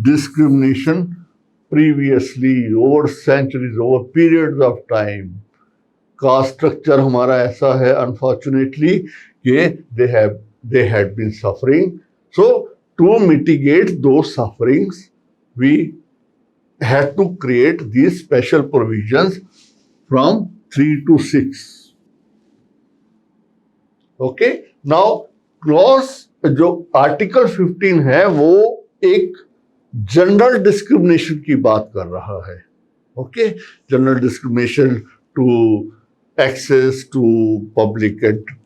discrimination previously over centuries, over periods of time. Caste structure हमारा ऐसा है unfortunately कि they had been suffering. So to mitigate those sufferings, we had to create these special provisions from 3 to 6. Okay? Now, clause जो article 15 है वो एक general discrimination की बात कर रहा है. Okay, general discrimination to access to public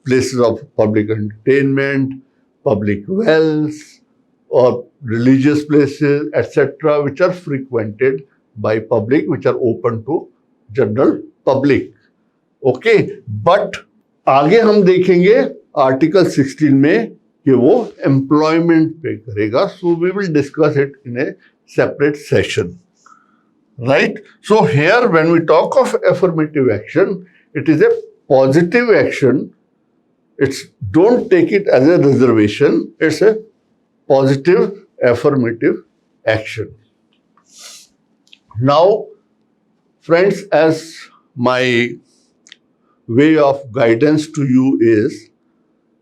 places of public entertainment, public wells, or religious places, etc., which are frequented by public, which are open to general public. Okay, but आगे हम देखेंगे article 16 में कि वो employment पे करेगा. So we will discuss it in a separate session. Right? So here when we talk of affirmative action, it is a positive action. It's don't take it as a reservation. It's a positive affirmative action. Now, friends, as my way of guidance to you is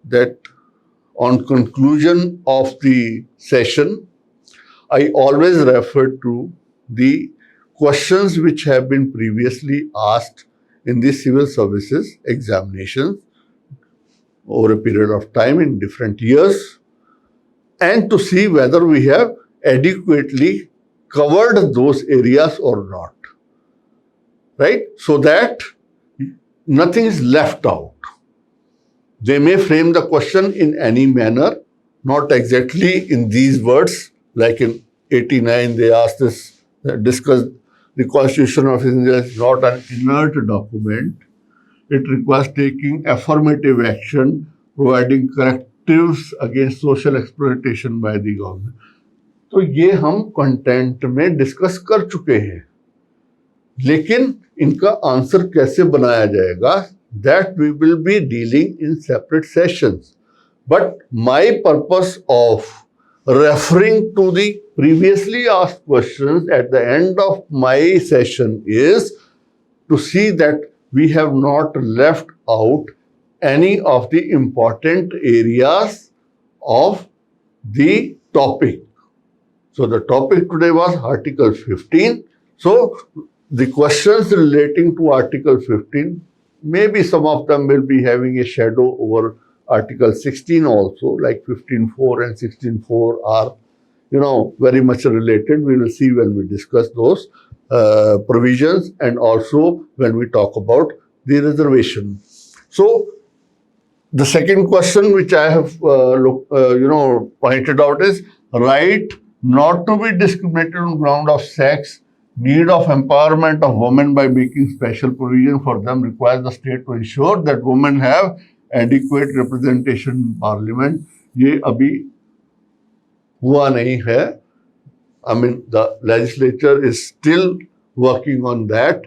that on conclusion of the session, I always refer to the questions which have been previously asked in the civil services examinations over a period of time in different years, and to see whether we have adequately covered those areas or not. Right? So that nothing is left out. They may frame the question in any manner, not exactly in these words, like in 89 they asked this, discuss the Constitution of India is not an inert document. It requires taking affirmative action, providing correctives against social exploitation by the government. तो ये हम content में discuss कर चुके हैं, लेकिन इनका answer कैसे बनाया जाएगा, that we will be dealing in separate sessions. But my purpose of referring to the previously asked questions at the end of my session is to see that we have not left out any of the important areas of the topic. So the topic today was Article 15. So the questions relating to Article 15, maybe some of them will be having a shadow over Article 16 also, like 15.4 and 16.4 are, very much related. We will see when we discuss those provisions and also when we talk about the reservation. So the second question which I have, pointed out is right not to be discriminated on ground of sex, need of empowerment of women by making special provision for them requires the state to ensure that women have adequate representation in parliament. ये अभी हुआ नहीं है. I mean, the legislature is still working on that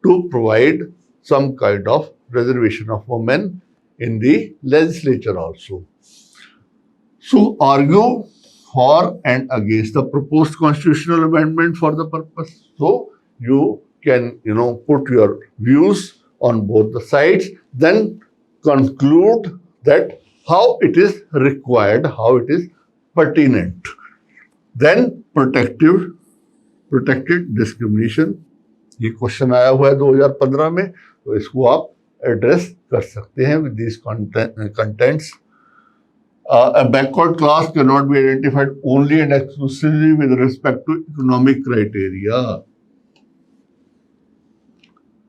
to provide some kind of reservation of women in the legislature also. So argue for and against the proposed constitutional amendment for the purpose. So you can, put your views on both the sides, then conclude that how it is required, how it is pertinent. Then protected discrimination. ये question आया हुआ है 2015 में, तो इसको आप address कर सकते हैं with these contents. A backward class cannot be identified only and exclusively with respect to economic criteria.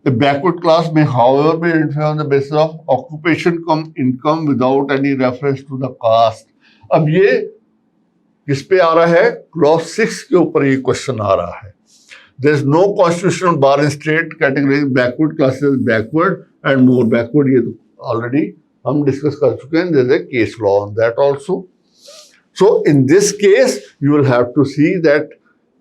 A backward class may, however, be identified on the basis of occupation cum income without any reference to the caste. अब ये किस पे आ रहा है? Clause 6 के ऊपर ये question आ रहा है. There is no constitutional bar in state categorizing backward classes backward and more backward. ये तो already हम डिस्कस कर चुके हैं. There is a case law on that also. So in this case, you will have to see that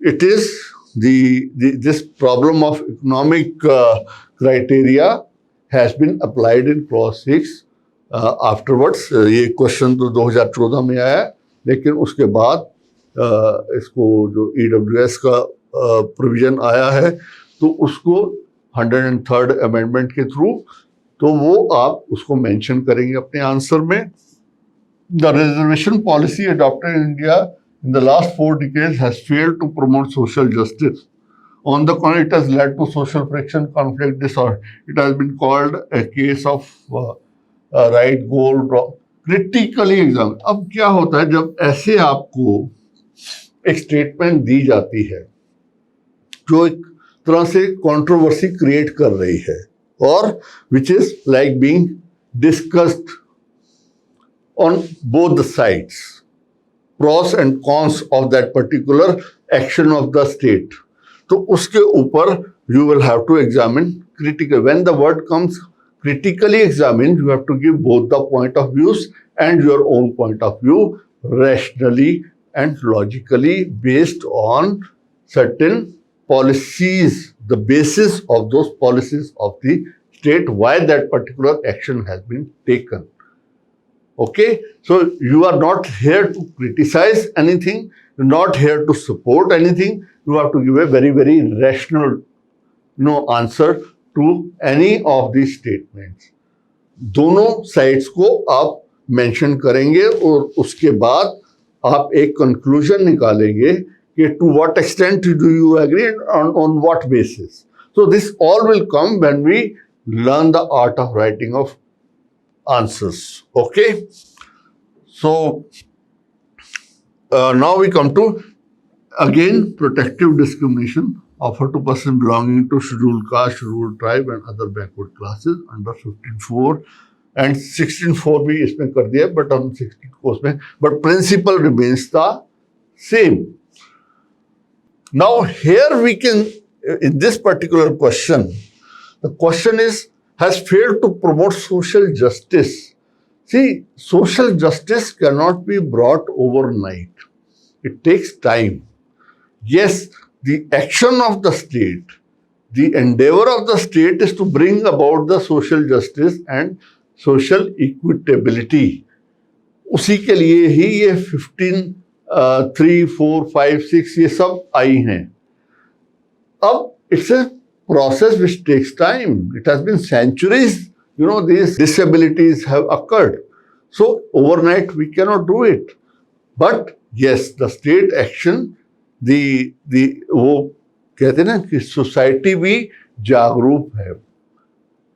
it is this problem of economic criteria has been applied in clause 6. Afterwards, ये question तो 2014 में आया, लेकिन उसके बाद इसको जो EWS का प्रोविजन आया है, तो उसको 103rd अमेंडमेंट के थ्रू, तो वो आप उसको मेंशन करेंगे अपने आंसर में. The reservation policy adopted in India in the last 4 decades has failed to promote social justice. On the contrary, it has led to social friction, conflict, disorder. It has been called a case of right goal wrong. Critically examined. अब क्या होता है जब ऐसे आपको एक statement दी जाती है जो एक तरह से कंट्रोवर्सी क्रिएट कर रही है और which is like being discussed on both the sides, pros and cons of that particular action of the state. तो उसके ऊपर you will have to examine critically. When the word comes critically examined, you have to give both the point of views and your own point of view rationally and logically based on certain policies, the basis of those policies of the state, why that particular action has been taken. Okay, so you are not here to criticize anything, you're not here to support anything. You have to give a very, very rational answer to any of these statements. दोनों sides को आप mention करेंगे और उसके बाद आप एक conclusion निकालेंगे कि to what extent do you agree and on what basis. So this all will come when we learn the art of writing of answers. Okay, so now we come to again protective discrimination offered to person belonging to scheduled caste, scheduled tribe and other backward classes under 15(4) and 16(4) भी इसमें कर दिया, but हम 16 को उसमें, but principle remains the same. Now here we can, in this particular question, the question is, has failed to promote social justice. See, social justice cannot be brought overnight. It takes time. Yes, the action of the state, the endeavor of the state is to bring about the social justice and social equitability. उसी के लिए ही ये 15, 3, 4, 5, 6 ये सब आई हैं. अब it's a process which takes time. It has been centuries, these disabilities have occurred. So overnight we cannot do it. But yes, the state action, वो कहते हैं ना कि सोसाइटी भी जागरूक है.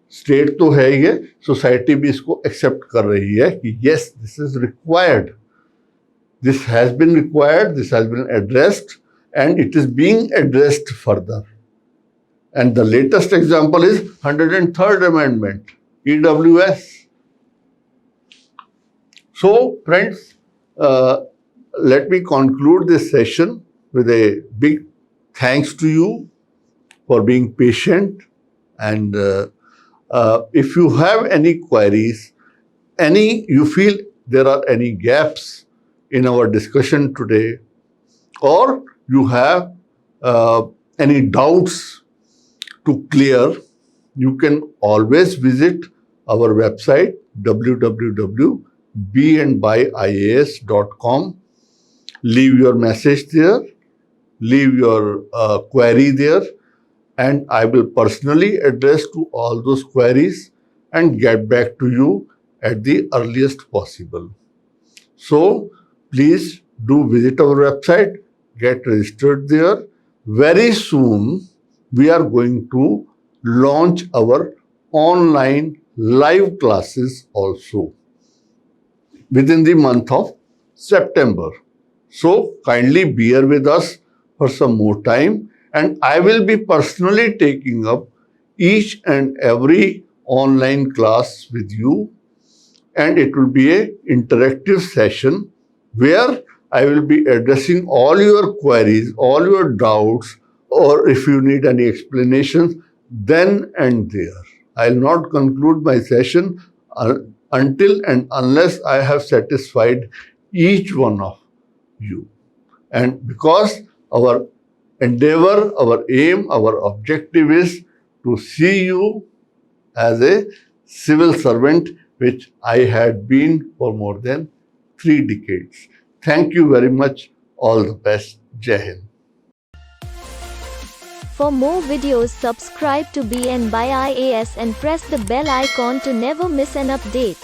स्टेट तो है ये, सोसाइटी भी इसको एक्सेप्ट कर रही है कि yes, this is required. This has been required, this has been addressed and it is being addressed further. And the latest example is 103rd Amendment, EWS. So, friends, let me conclude this session with a big thanks to you for being patient. And if you have any queries, you feel there are any gaps in our discussion today, or you have any doubts to clear, you can always visit our website www.bandbyias.com. Leave your message there, leave your query there, and I will personally address to all those queries and get back to you at the earliest possible. So please do visit our website, get registered there. Very soon we are going to launch our online live classes also within the month of September. So kindly bear with us for some more time, and I will be personally taking up each and every online class with you, and it will be an interactive session where I will be addressing all your queries, all your doubts, or if you need any explanations, then and there. I will not conclude my session until and unless I have satisfied each one of you. And because our endeavor, our aim, our objective is to see you as a civil servant, which I had been for more than 3 decades. Thank you very much. All the best. Jai Hind. For more videos, subscribe to BN by IAS and press the bell icon to never miss an update.